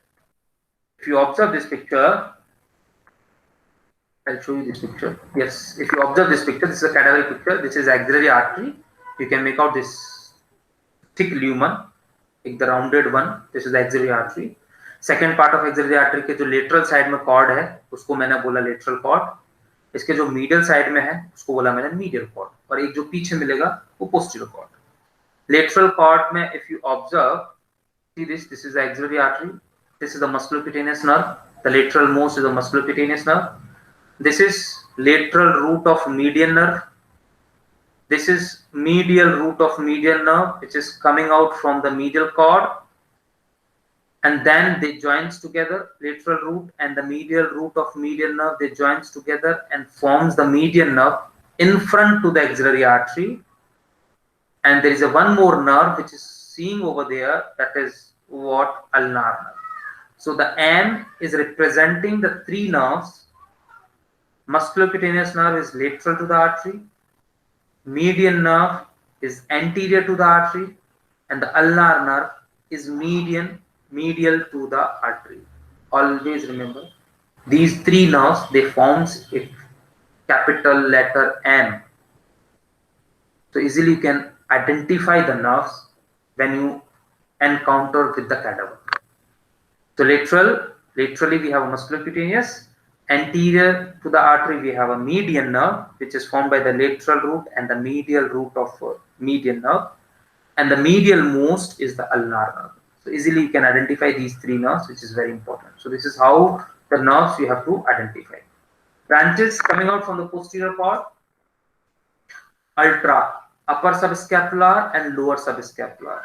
If you observe this picture, I'll show you this picture. Yes, if you observe this picture, this is a cadaver picture. This is axillary artery. You can make out this thick lumen, like the rounded one. This is the axillary artery. Second part of axillary artery के जो lateral side में cord है, उसको मैंने बोला lateral cord. इसके जो medial side में है, उसको बोला मैंने medial cord. और एक जो पीछे मिलेगा, वो posterior cord. Lateral cord में, if you observe, see this. This is the axillary artery. This is the musculocutaneous nerve. The lateral most is the musculocutaneous nerve. This is lateral root of median nerve. This is medial root of median nerve, which is coming out from the medial cord, and then they joins together, lateral root and the medial root of median nerve, they joins together and forms the median nerve in front to the axillary artery. And there is a one more nerve which is seeing over there, that is what ulnar nerve. So the M is representing the three nerves. Musculocutaneous nerve is lateral to the artery, median nerve is anterior to the artery, and the ulnar nerve is medial to the artery. Always remember these three nerves, they forms a capital letter M. So easily you can identify the nerves when you encounter with the cadaver. So laterally we have a musculocutaneous. Anterior to the artery we have a median nerve, which is formed by the lateral root and the medial root of median nerve, and the medial most is the ulnar nerve. So easily you can identify these three nerves, which is very important. So this is how the nerves you have to identify. Branches coming out from the posterior cord: ultra, upper subscapular and lower subscapular.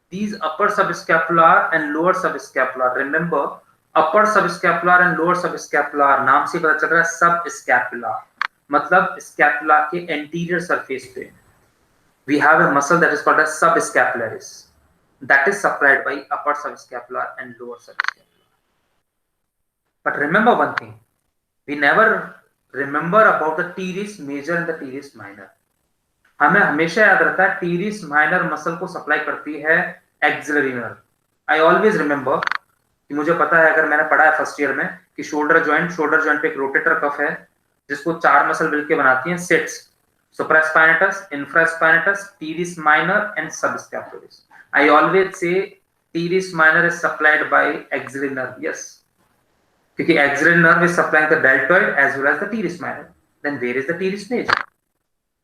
These upper subscapular and lower subscapular, remember upper subscapular and lower subscapular नाम से पता चल रहा है subscapular, मतलब scapula के anterior surface पे we have a muscle that is called as subscapularis, that is supplied by upper subscapular and lower subscapular. But remember one thing, we never remember about the teres major and the teres minor. हमें हमेशा याद रहता है teres minor muscle को supply करती है axillary nerve. I always remember कि मुझे पता है, अगर मैंने पढ़ा है फर्स्ट ईयर में कि शोल्डर जॉइंट पे एक रोटेटर कफ है जिसको चार मसल मिलकर बनाती हैं sits: supraspinatus, infraspinatus, teres minor and subscapularis. I always say teres minor is supplied by axillary nerve. Yes, क्योंकि axillary nerve is supplying the deltoid as well as the teres minor. Then where is the teres major?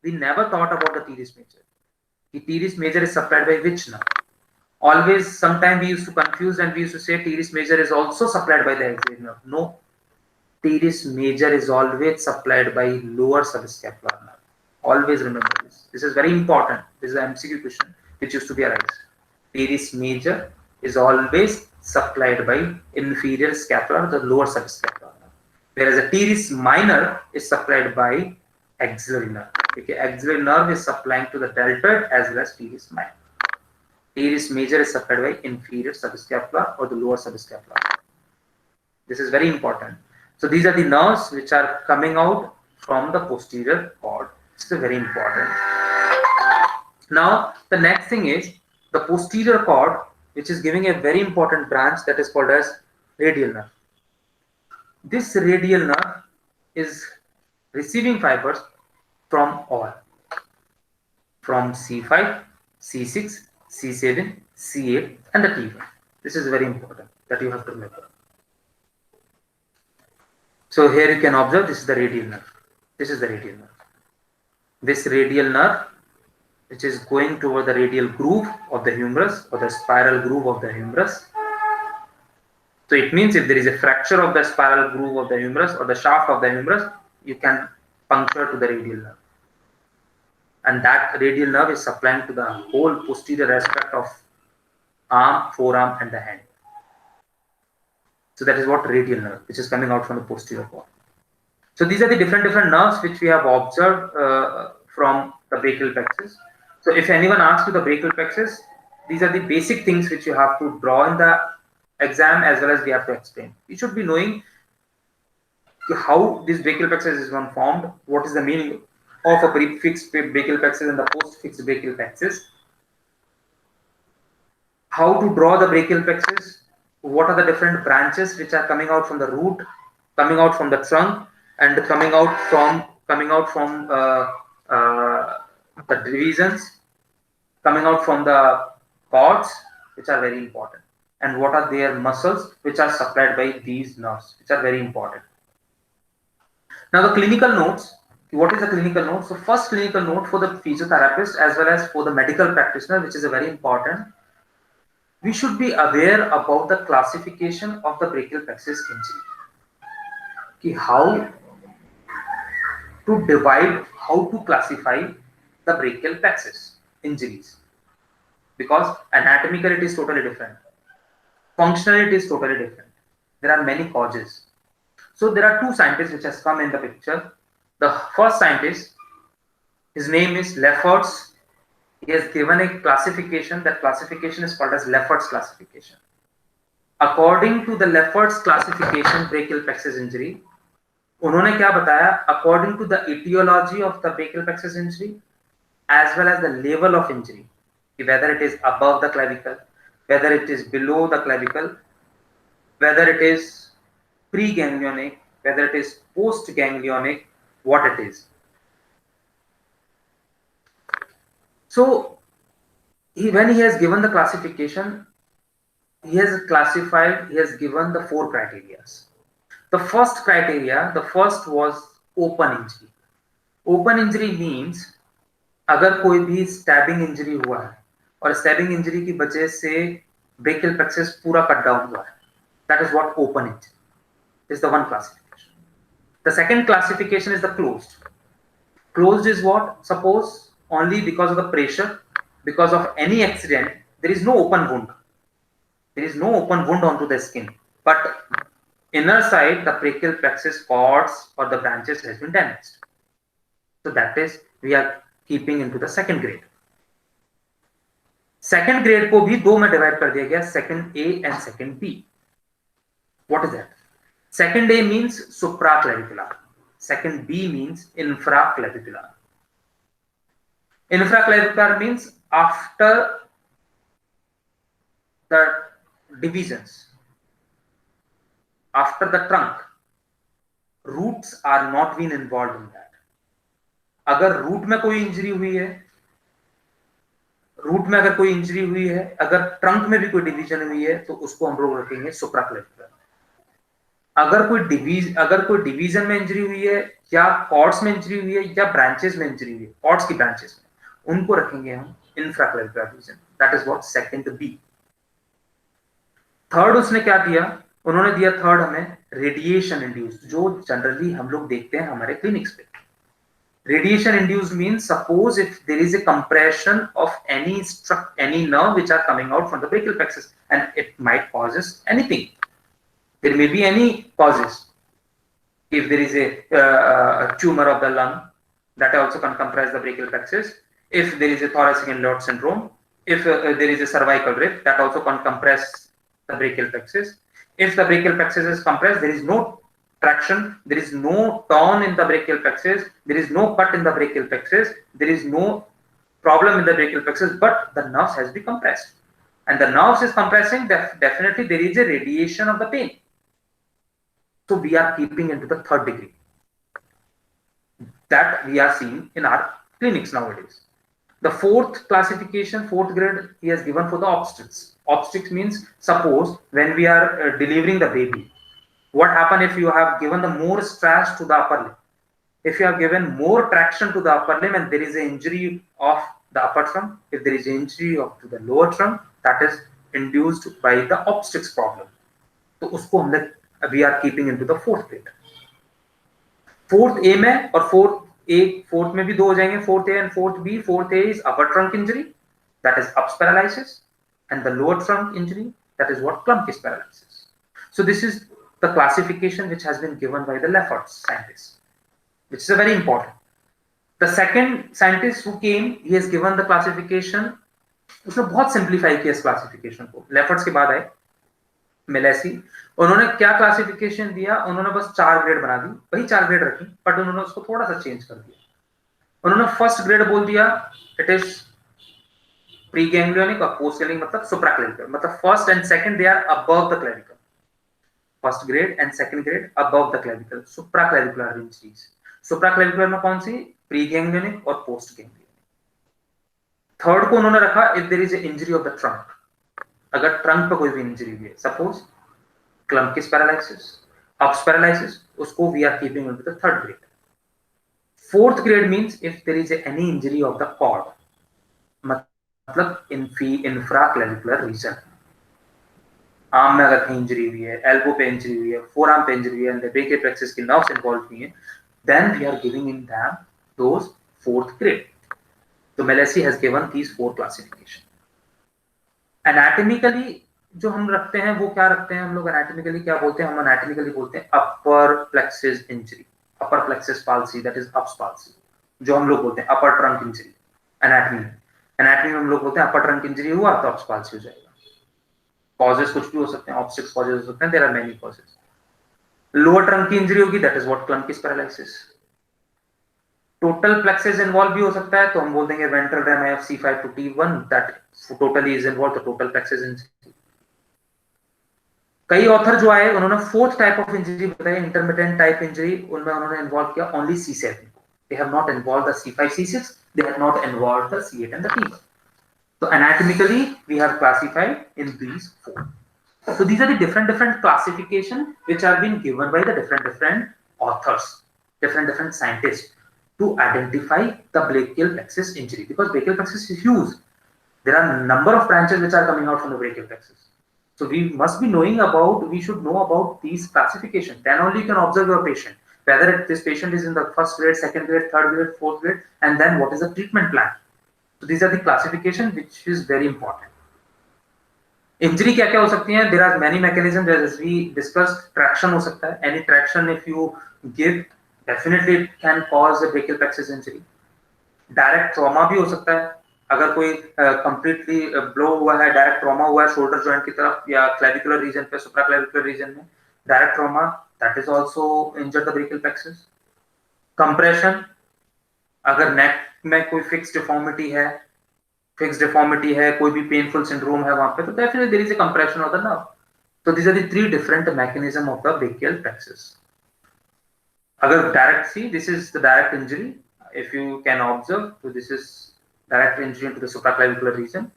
We never thought about the teres major. The teres major is supplied by which nerve? Always, sometimes we used to confuse and we used to say teres major is also supplied by the axillary nerve. No, teres major is always supplied by lower subscapular nerve. Always remember this. This is very important. This is an MCQ question which used to be arised. Teres major is always supplied by inferior scapular, the lower subscapular nerve, whereas the teres minor is supplied by axillary nerve. Okay, axillary nerve is supplying to the deltoid as well as teres minor. Teres major is supplied by inferior subscapular or the lower subscapular. This is very important. So these are the nerves which are coming out from the posterior cord. This is very important. Now the next thing is the posterior cord, which is giving a very important branch that is called as radial nerve. This radial nerve is receiving fibers from all, from C5, C6, C7, C8 and the T1. This is very important that you have to remember. So here you can observe this is the radial nerve. This is the radial nerve. This radial nerve, which is going toward the radial groove of the humerus or the spiral groove of the humerus. So it means if there is a fracture of the spiral groove of the humerus or the shaft of the humerus, you can puncture to the radial nerve, and that radial nerve is supplying to the whole posterior aspect of arm, forearm and the hand. So that is what radial nerve, which is coming out from the posterior cord. So these are the different nerves which we have observed from the brachial plexus. So if anyone asks you the brachial plexus, these are the basic things which you have to draw in the exam as well as we have to explain. You should be knowing how this brachial plexus is one formed, what is the meaning of a prefixed brachial plexus and the postfixed brachial plexus, how to draw the brachial plexus, what are the different branches which are coming out from the root, coming out from the trunk, and coming out from the divisions, coming out from the cords, which are very important, and what are their muscles which are supplied by these nerves, which are very important. Now the clinical notes. What is the clinical note? So first clinical note for the physiotherapist as well as for the medical practitioner, which is a very important. We should be aware about the classification of the brachial plexus injury. How to divide, how to classify the brachial plexus injuries. Because anatomically it is totally different. Functionally it is totally different. There are many causes. So there are two scientists which has come in the picture. The first scientist, his name is Lefferts. He has given a classification. That classification is called as Lefferts classification. According to the Lefferts classification brachial plexus injury, उन्होंने क्या बताया, according to the etiology of the brachial plexus injury as well as the level of injury, whether it is above the clavicle, whether it is below the clavicle, whether it is pre-ganglionic, whether it is post-ganglionic, what it is. So when he has given the classification, he has given the 4 criteria. The first criteria, the first was open injury. Open injury means अगर कोई भी stabbing injury हुआ है और stabbing injury की वजह से brachial plexus पूरा कट डाउन हुआ है, that is what open injury is, the one classification. The second classification is the closed. Closed is what? Suppose only because of the pressure, because of any accident, there is no open wound. There is no open wound onto the skin, but inner side the brachial plexus cords or the branches has been damaged. So that is we are keeping into the second grade. Second grade को भी दो में divide कर दिया गया, second A and second B. What is that? Second A means supraclavicular. Second B means infraclavicular. Infraclavicular means after the divisions, after the trunk, roots are not been involved in that. अगर root में कोई injury हुई है, root में अगर कोई injury हुई है, अगर ट्रंक में भी कोई डिवीजन हुई है, तो उसको हम लोग रखेंगे सुप्राक्लेविकुलर. अगर कोई डिवीजन में इंजरी हुई है, या कॉर्ड्स में इंजरी हुई है, या ब्रांचेस में इंजरी हुई है, कॉर्ड्स की ब्रांचेस में, उनको रखेंगे हम infraclavicular region. That is what second B. Third उसने क्या दिया, उन्होंने दिया थर्ड हमें रेडिएशन इंड्यूस्ड, जो जनरली हम लोग देखते हैं हमारे क्लिनिक्स पे. Radiation induced means suppose if there is a compression of any nerve which are coming out from the brachial plexus, and it might causes anything. There may be any causes. If there is a tumor of the lung, that also can compress the brachial plexus. If there is a thoracic inlet syndrome, if there is a cervical rift, that also can compress the brachial plexus. If the brachial plexus is compressed, there is no traction, there is no turn in the brachial plexus, there is no cut in the brachial plexus, there is no problem in the brachial plexus, but the nerves has been compressed, and the nerves is compressing, definitely there is a radiation of the pain. So we are keeping into the third degree that we are seeing in our clinics nowadays. The fourth classification, fourth grade, he has given for the obstetrics. Obstetrics means suppose when we are delivering the baby, what happen if you have given the more stress to the upper limb, if you have given more traction to the upper limb and there is an injury of the upper trunk, if there is an injury to the lower trunk, that is induced by the obstetrics problem. तो उसको हमने we are keeping into the fourth grade. Fourth A में और fourth में भी दो हो जाएंगे, fourth A and fourth B. Fourth A is upper trunk injury, that is Erb's paralysis, and the lower trunk injury, that is what Klumpke's paralysis. So this is the classification which has been given by the Lefferts scientist, which is a very important. The second scientist who came, he has given the classification, उसने बहुत simplify किया इस classification को. लेफर्ट्स के बाद आए मेलेसी, उन्होंने क्या क्लासिफिकेशन दिया, उन्होंने बस 4 ग्रेड बना दी, वही 4 ग्रेड रखी, बट उन्होंने उसको थोड़ा सा चेंज कर दिया. उन्होंने फर्स्ट ग्रेड बोल दिया, इट इज प्री गैंग्लियोनिक और पोस्ट गैंग्लियोनिक, मतलब सुप्राक्लेविकुलर, मतलब first and second they are above the clavicle. First grade and second grade above the clavicle, supraclavicular injuries. Supraclavicular में कौन सी, प्री गैंग्लियोनिक और पोस्ट गैंग्लियोनिक. थर्ड को उन्होंने रखा if there is a injury of the trunk, अगर trunk पे कोई भी इंजरी हुई है, suppose Klumpke's paralysis, Ups paralysis, उसको we are keeping into the third grade. Fourth grade means if there is any injury of the cord, मतलब infraclavicular region. Arm में अगर कहीं इंजरी हुई है, एल्बो पे इंजरी हुई है, फोर आर्म पे इंजरी हुई है, एंड ब्रेकियल प्लेक्सस की नर्व्स इन्वॉल्व हुई हैं, then we are giving in them those fourth grade. So Melesi has given these 4 classification. Anatomically जो हम रखते हैं वो क्या रखते हैं हम लोग, एनाटॉमिकली क्या बोलते हैं हम, एनाटॉमिकली बोलते हैं upper plexus injury, upper plexus palsy, that is Erb's palsy, जो हम लोग बोलते हैं अपर ट्रंक इंजरी. एनाटॉमी में हम लोग बोलते हैं अपर ट्रंक इंजरी हुआ तो अप्स पाल्सी हो जाएगा. कॉजेस कुछ भी हो सकते हैं, ऑफ 6 कॉजेस हो सकते हैं, there are many causes. Lower trunk की इंजरी होगी, that is what Klumpke's paralysis. Total plexus involve भी हो सकता है, तो हम बोल देंगे ventral rami of C5 to T1 that totally is involve, the total plexus injury. कई ऑथर जो आए उन्होंने फोर्थ टाइप ऑफ इंजरी बताई, इंटरमिटेंट टाइप इंजरी, उनमें उन्होंने इन्वॉल्व किया ओनली C7 को, they have not involve the C5 C6, they have not involve the C8 and the T1। So anatomically we have classified in these four. So these are the different classification which have been given by the different authors, different scientists to identify the brachial plexus injury, because brachial plexus is huge. There are a number of branches which are coming out from the brachial plexus. So we must be knowing about, we should know about these classification. Then only you can observe your patient, whether this patient is in the first grade, second grade, third grade, fourth grade, and then what is the treatment plan. So these are the classification which is very important. Injury क्या क्या हो सकती है, there are many mechanism, as we discussed. Traction हो सकता है, any traction if you give definitely it can cause a brachial plexus injury. Direct trauma भी हो सकता है, अगर कोई कंप्लीटली ब्लो हुआ है, डायरेक्ट ट्रॉमा हुआ है शोल्डर जॉइंट की तरफ या क्लेविकुलर रीजन पे, सुप्राक्लेविकुलर रीजन में direct trauma, that is also injured the brachial plexus. Compression, अगर नेक में कोई फिक्स डिफॉर्मिटी है, कोई भी पेनफुल सिंड्रोम है वहां पे, तो definitely there is a compression of the nerve. So these are the three different mechanism of the brachial plexus. अगर direct, see this is the direct injury, if you can observe, so this is direct injury into the supraclavicular region,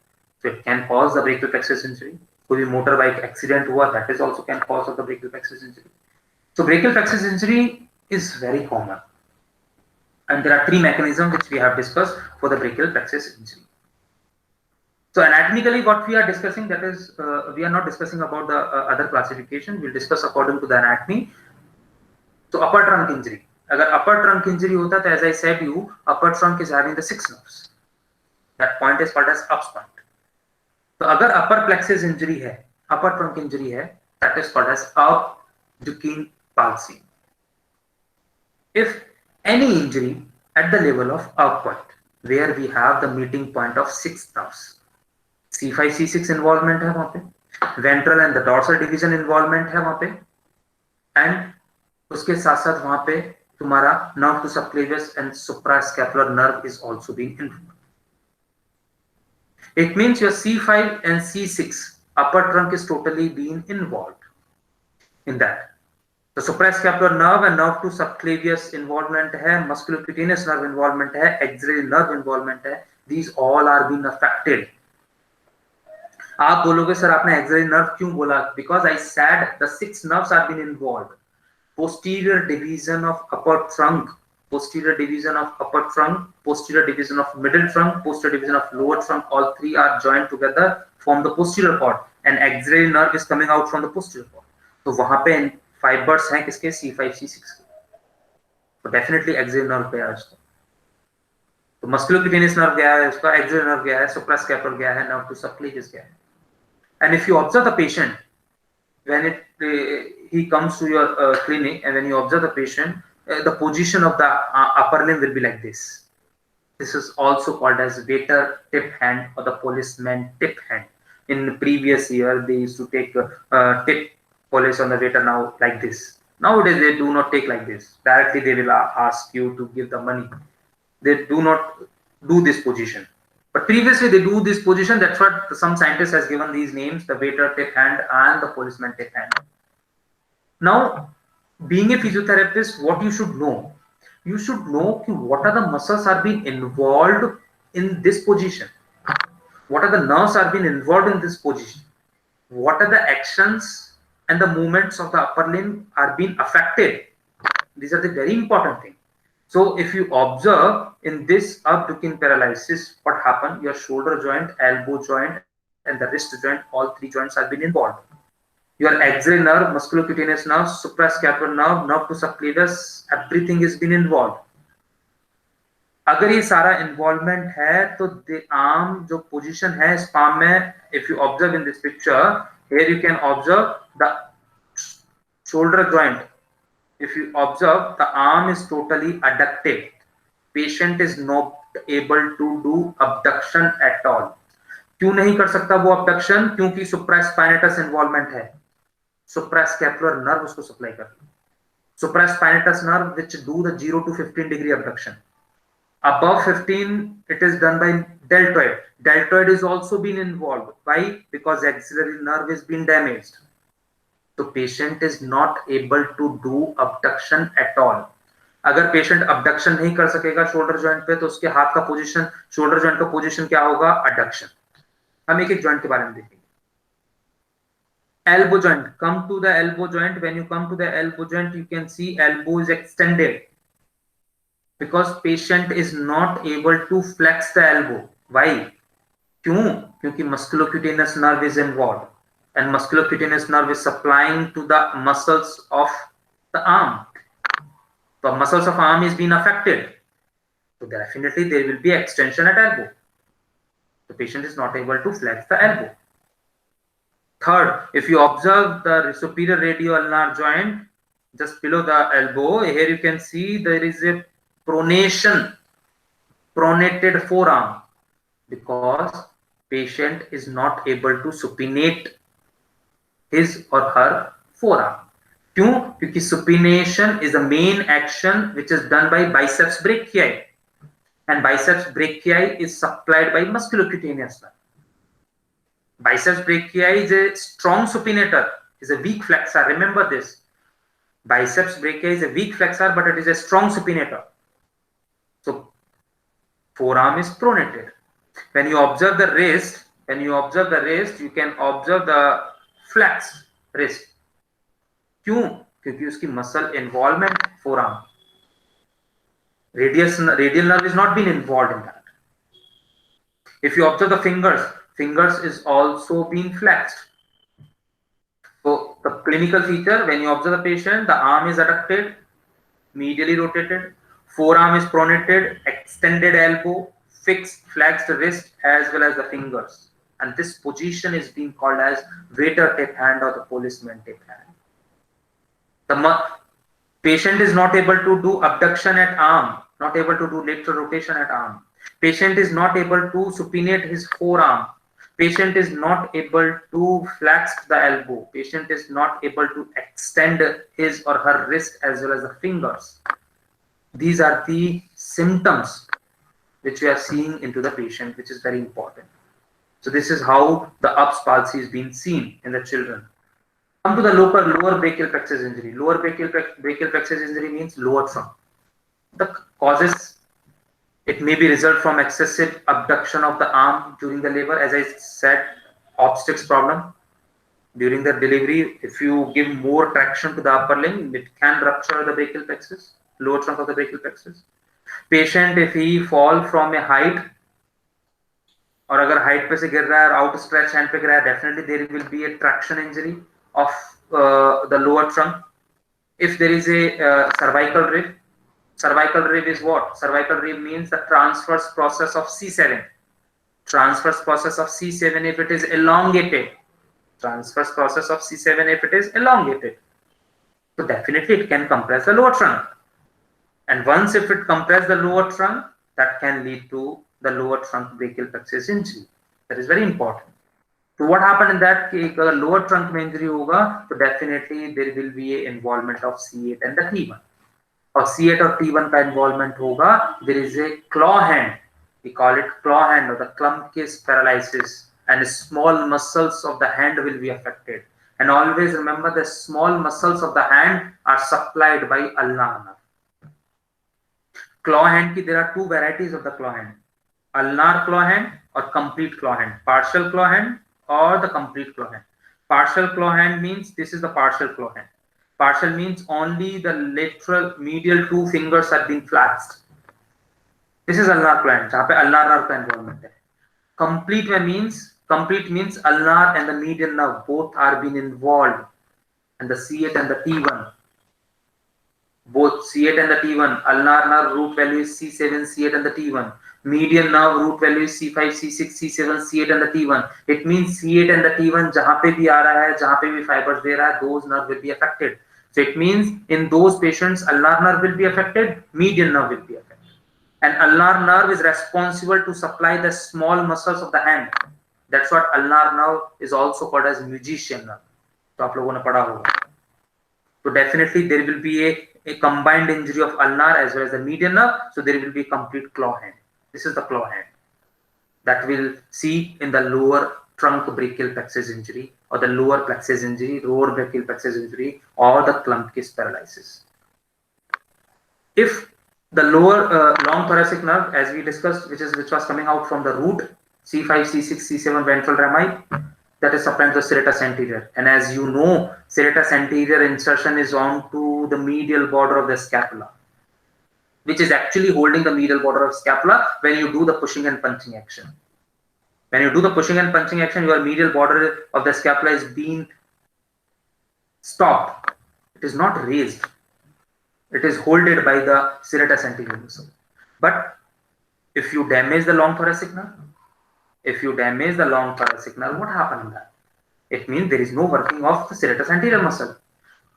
so it can cause the brachial plexus injury. कोई भी motor bike accident हुआ, that is also can cause of the brachial plexus injury. So brachial plexus injury is very common, and there are three mechanisms which we have discussed for the brachial plexus injury. So anatomically what we are discussing, that is we are not discussing about the other classification, we'll discuss according to the anatomy. So upper trunk injury, अगर upper trunk injury होता है, तो as I said you, upper trunk is having the 6 nerves, that point is called as Ups point. तो अगर upper plexus injury है, upper trunk injury है, that is called as Duchenne palsy. If any injury at the level of up point, where we have the meeting point of 6 nerves, C5 C6 involvement है वहां पे, ventral and the dorsal division involvement है वहां पे, and उसके साथ साथ वहां पे तुम्हारा nerve to subclavius and suprascapular nerve is also being involved. It means your C5 and C6 upper trunk is totally being involved in that. The suprascapular nerve and nerve to subclavius involvement है, musculocutaneous nerve involvement है, axillary nerve involvement है. These all are being affected. आप बोलोगे sir आपने axillary nerve क्यों बोला? Because I said the 6 nerves are being involved. Posterior division of upper trunk, posterior division of upper trunk, posterior division of middle trunk, posterior division of lower trunk, all three are joined together form the posterior cord, and axillary nerve is coming out from the posterior cord. तो वहां पे fibres हैं किसके? C5 C6 के. तो definitely axillary nerve गया है उसका. तो मस्कुलोक्यूटेनियस नर्व गया है उसका, एक्सिलरी नर्व गया है, सुप्रास्कैपुलर गया है, नर्व टू सबक्लेवियस गया है. And if you observe the patient when he comes to your clinic, and when you observe the patient, the position of the upper limb will be like this. This is also called as waiter tip hand or the policeman tip hand. In the previous year they used to take tip police on the waiter, now like this. Nowadays they do not take like this. Directly they will ask you to give the money. They do not do this position. But previously they do this position. That's what some scientist has given these names, the waiter tip hand and the policeman tip hand. Now, being a physiotherapist, what you should know? You should know what are the muscles are being involved in this position. What are the nerves are being involved in this position? What are the actions and the movements of the upper limb are being affected? These are the very important things. So if you observe in this abducens paralysis, what happened? Your shoulder joint, elbow joint, and the wrist joint, all three joints have been involved. Your axillary nerve, musculocutaneous nerve, suprascapular nerve, nerve to subclavius, everything is been involved. अगर ये सारा involvement है तो arm जो position है इस palm में, if you observe in this picture, here you can observe the shoulder joint. If you observe, the arm is totally adducted. Patient is not able to do abduction at all. क्यों नहीं कर सकता वो abduction? क्योंकि supraspinatus involvement है, suprascapular nerve उसको supply कर रहा है, supraspinatus nerve which do the 0 to 15 degree abduction. Above 15 it is done by deltoid. Deltoid is also been involved. Why? Because axillary nerve is been damaged. So patient is not able to do abduction at all. अगर patient abduction नहीं कर सकेगा shoulder joint पे, तो उसके हाथ का position, shoulder joint का पोजीशन क्या होगा? अडक्शन। हम एक एक जॉइंट के बारे में देखेंगे। Elbow joint, come to the elbow joint. When you come to the elbow joint, you can see elbow is extended because patient is not able to flex the elbow. Why? क्यों? क्योंकि musculocutaneous nerve is involved and musculocutaneous nerve is supplying to the muscles of the arm. The muscles of arm is being affected, so definitely there will be extension at elbow. The patient is not able to flex the elbow. Third, if you observe the superior radioulnar joint just below the elbow, here you can see there is a pronation, pronated forearm, because patient is not able to supinate his or her forearm. क्यों? क्योंकि supination is the main action which is done by biceps brachii, and biceps brachii is supplied by musculocutaneous nerve. Biceps brachii is a strong supinator, is a weak flexor. Remember this. Biceps brachii is a weak flexor, but it is a strong supinator. So forearm is pronated. When you observe the wrist, you can observe the flexed wrist. क्यों? क्योंकि उसकी muscle involvement forearm. Radial nerve is not been involved in that. If you observe the fingers is also being flexed. So the clinical feature, when you observe the patient, the arm is adducted, medially rotated, forearm is pronated, extended elbow, fixed flexed wrist, as well as the fingers. And this position is being called as waiter tape hand or the policeman tape hand. The patient is not able to do abduction at arm, not able to do lateral rotation at arm. Patient is not able to supinate his forearm. Patient is not able to flex the elbow. Patient is not able to extend his or her wrist as well as the fingers. These are the symptoms which we are seeing into the patient, which is very important. So this is how the Erb's palsy is being seen in the children. Come to the lower brachial plexus injury. Lower brachial plexus injury means lower trunk. The causes, it may be result from excessive abduction of the arm during the labor. As I said, obstetrics problem during the delivery. If you give more traction to the upper limb, it can rupture the brachial plexus, lower trunk of the brachial plexus. Patient, if he fall from a height, और अगर height पे से गिर रहा है और outstretched hand पे गिर रहा है, definitely there will be a traction injury of the lower trunk. If there is a cervical rib, cervical rib is what? Cervical rib means the transverse process of C7. Transverse process of C7 if it is elongated. Transverse process of C7 if it is elongated. So definitely it can compress the lower trunk. And once if it compresses the lower trunk, that can lead to the lower trunk brachial plexus injury. That is very important. So what happened in that case? अगर lower trunk में injury होगा, तो definitely there will be a involvement of C8 and the T1. और C8 और T1 का involvement होगा, there is a claw hand. We call it claw hand or the Klumpke's paralysis, and small muscles of the hand will be affected. And always remember, the small muscles of the hand are supplied by ulnar nerve. Claw hand ki there are two varieties of the claw hand: ulnar claw hand or complete claw hand. Partial claw hand or the complete claw hand. Partial claw hand means this is the partial claw hand. Partial means only the lateral medial two fingers are being flexed. This is ulnar claw hand, जहाँ पे ulnar nerve का involvement है. Complete means ulnar and the median nerve both are being involved, and the C8 and the T1. Both C8 and the T1, ulnar nerve root value is C7, C8 and the T1. Median nerve root value is C5, C6, C7, C8 and the T1. It means C8 and the T1 जहाँ पे भी आ रहा है, जहाँ पे भी fibers दे रहा है, those nerve will be affected. So it means in those patients, ulnar nerve will be affected, median nerve will be affected. And ulnar nerve is responsible to supply the small muscles of the hand. That's what ulnar nerve is also called as musician nerve. तो आप लोगों ने पढ़ा होगा. So definitely there will be a combined injury of ulnar as well as the median nerve. So there will be a complete claw hand. This is the claw hand that we'll see in the lower trunk brachial plexus injury or the lower plexus injury, lower brachial plexus injury, or the Klumpke's paralysis. If the lower long thoracic nerve, as we discussed, which was coming out from the root C5, C6, C7 ventral rami, that is supplying the serratus anterior. And as you know, serratus anterior insertion is onto the medial border of the scapula, which is actually holding the medial border of scapula when you do the pushing and punching action. When you do the pushing and punching action, your medial border of the scapula is being stopped. It is not raised. It is holded by the serratus anterior muscle. But if you damage the long thoracic nerve, what happened in that? It means there is no working of the serratus anterior muscle.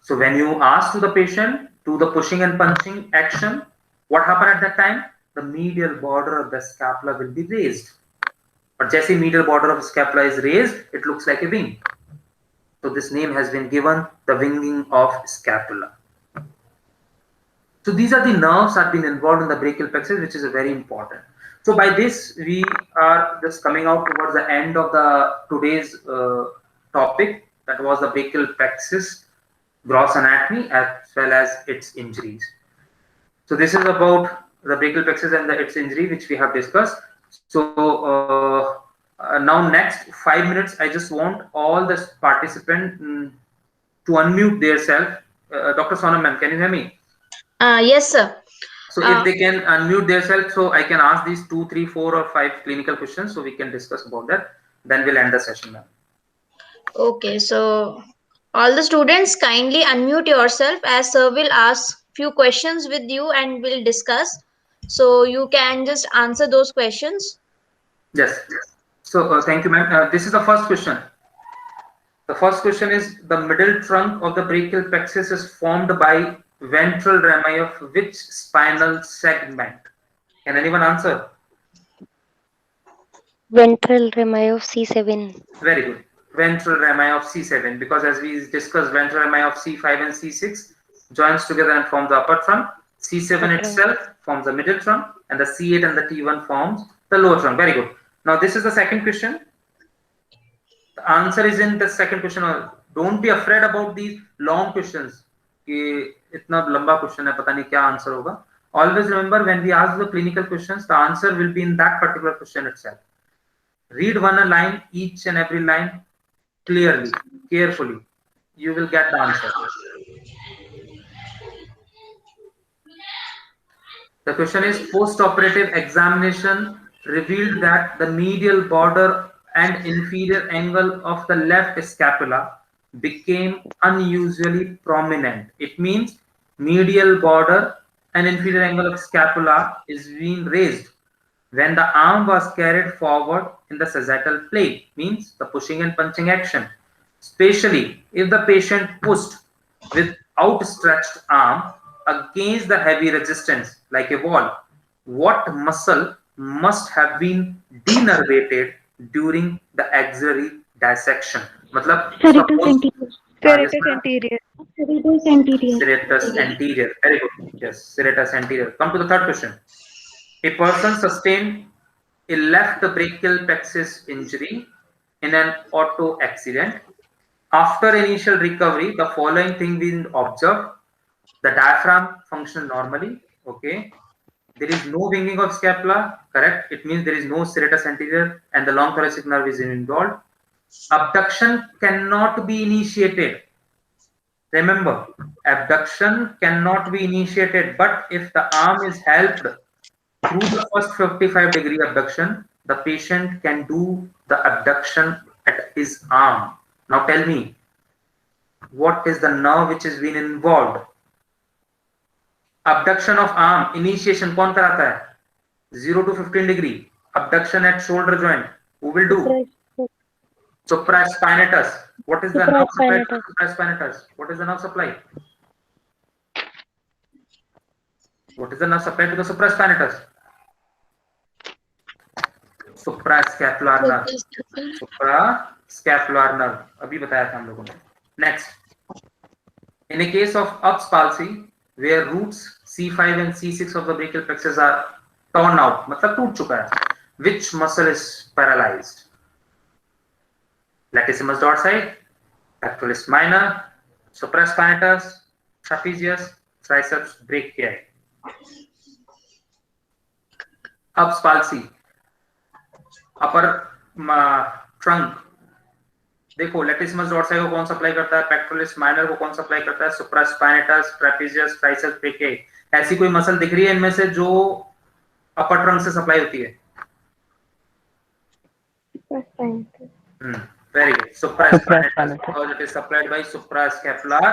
So when you ask to the patient to the pushing and punching action, what happened at that time? The medial border of the scapula will be raised. But जैसे medial border of the scapula is raised, it looks like a wing. So this name has been given, the winging of scapula. So these are the nerves that have been involved in the brachial plexus, which is very important. So by this, we are just coming out towards the end of the today's topic. That was the brachial plexus, gross anatomy, as well as its injuries. So this is about the brachial plexus and its injury, which we have discussed. So now next 5 minutes, I just want all the participants to unmute themselves. Dr. Sonam ma'am, can you hear me? Yes, sir. So if they can unmute themselves, so I can ask these 2, 3, 4, or 5 clinical questions, so we can discuss about that. Then we'll end the session, ma'am. Okay, so all the students kindly unmute yourself as sir will ask few questions with you and we'll discuss. So you can just answer those questions. Yes. So thank you, ma'am. This is the first question. The first question is, the middle trunk of the brachial plexus is formed by ventral rami of which spinal segment? Can anyone answer? Ventral rami of C7. Very good. Ventral rami of C7, because as we discussed, ventral rami of C5 and C6 joins together and form the upper trunk. C7 itself forms the middle trunk, and the C8 and the T1 forms the lower trunk. Very good. Now this is the second question. The answer is in the second question. Don't be afraid about these long questions. कि इतना लंबा question है, पता नहीं क्या answer होगा. Always remember, when we ask the clinical questions, the answer will be in that particular question itself. Read one line, each and every line clearly, carefully. You will get the answer. The question is, post-operative examination revealed that the medial border and inferior angle of the left scapula became unusually prominent. It means medial border and inferior angle of scapula is being raised when the arm was carried forward in the sagittal plane, means the pushing and punching action, especially if the patient pushed with outstretched arm against the heavy resistance like a wall. What muscle must have been denervated during the axillary dissection? मतलब Serratus anterior. Serratus anterior. Very good. Yes, serratus anterior. Come to the third question. A person sustained a left brachial plexus injury in an auto accident. After initial recovery, the following thing being observed: the diaphragm functions normally. Okay. There is no winging of scapula. Correct. It means there is no serratus anterior and the long thoracic nerve is involved. Abduction cannot be initiated. Remember, abduction cannot be initiated, but if the arm is helped through the first 55-degree abduction, the patient can do the abduction at his arm. Now tell me, what is the nerve which has been involved? Abduction of arm, initiation कौन कराता है? 0 to 15 degree. Abduction at shoulder joint, who will do? Supraspinatus. What is the nerve supply to supraspinatus? What is the nerve supply? What is the nerve supply to the supraspinatus? Suprascapular nerve, suprascapular nerve अभी बताया था हम लोगों ने. Next, in a case of Ups palsy where roots C5 and C6 of the brachial plexus are torn out, मतलब टूट चुका है, which muscle is paralyzed? Latissimus dorsi, pectoralis minor, supraspinatus, trapezius, triceps brachii. Ups palsy, upper trunk. देखो लेटिसिमस dorsi को कौन supply करता है, pectoralis minor को कौन सप्लाई करता है, सुप्रास्पाइनेटस, ट्रेपेजियस, ट्राइसेप्स ब्रेकियाई. ऐसी कोई मसल दिख रही है इनमें से जो अपर ट्रंक से सप्लाई होती है? Very good. Supraspinatus because it is supplied by suprascapular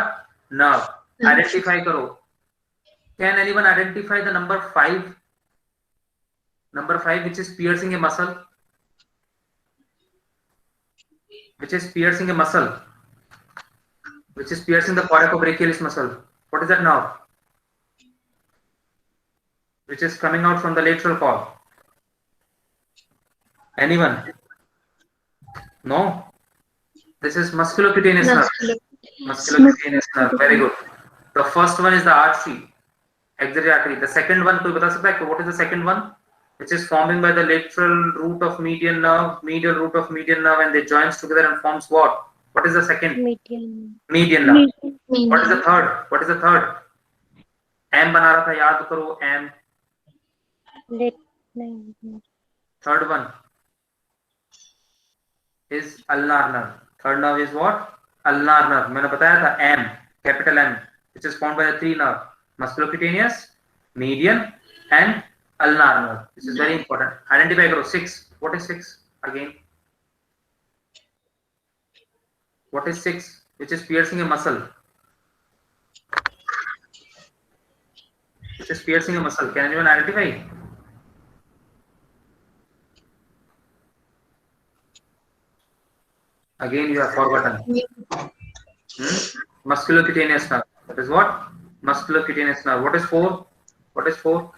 nerve. Identify करो. Can anyone identify the number 5? Number 5 which is piercing a muscle, which is piercing a muscle, which is piercing the coracobrachialis muscle. What is that nerve? Which is coming out from the lateral cord. Anyone? No? This is musculocutaneous nerve. Musculocutaneous nerve. Very good. The first one is the artery, axillary artery. The second one, कोई बता सकता है what is the second one? Which is forming by the lateral root of median nerve, medial root of median nerve, and they joins together and forms what? What is the second? Median nerve. What is the third? What is the third? M बना रहा था, याद करो M. Third one is ulnar nerve. Third nerve is what? Ulnar nerve. मैंने बताया था M, capital M, which is formed by the three nerve: musculocutaneous, median, and ulnar nerve. This is very important. Identify करो. 6. What is 6 again? What is 6? Which is piercing a muscle. Which is piercing a muscle. Can anyone identify? Again, you have forgotten. Musculocutaneous nerve. That is what? Musculocutaneous nerve. What is 4? What is 4?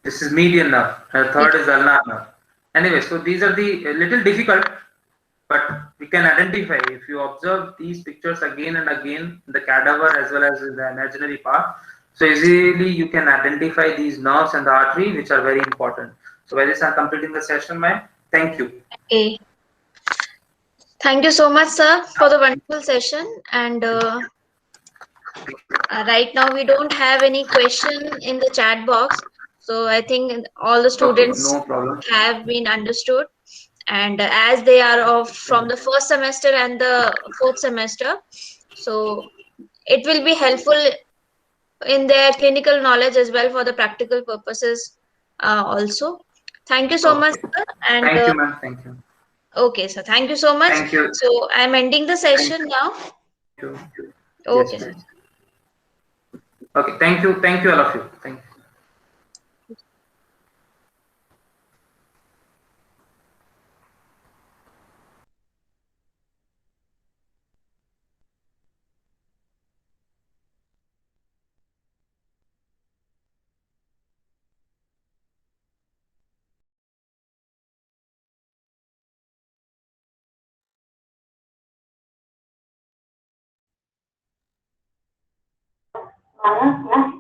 This is median nerve. And the third is ulnar nerve. Anyway, so these are the little difficult, but we can identify if you observe these pictures again and again in the cadaver as well as in the imaginary part. So easily you can identify these nerves and the artery, which are very important. So by this I'm completing the session, ma'am. Thank you. Okay. Thank you so much, sir, for the wonderful session. And right now we don't have any question in the chat box. So I think all the students no problem. have been understood. And as they are from the first semester and the fourth semester, so it will be helpful in their clinical knowledge as well for the practical purposes also. Thank you so much, sir. And thank you, ma'am. Thank you. Okay, sir. Thank you so much. Thank you. So I'm ending the session now. Thank you. Okay. Yes, okay. Thank you. Thank you, all of you. Thank you. Malas,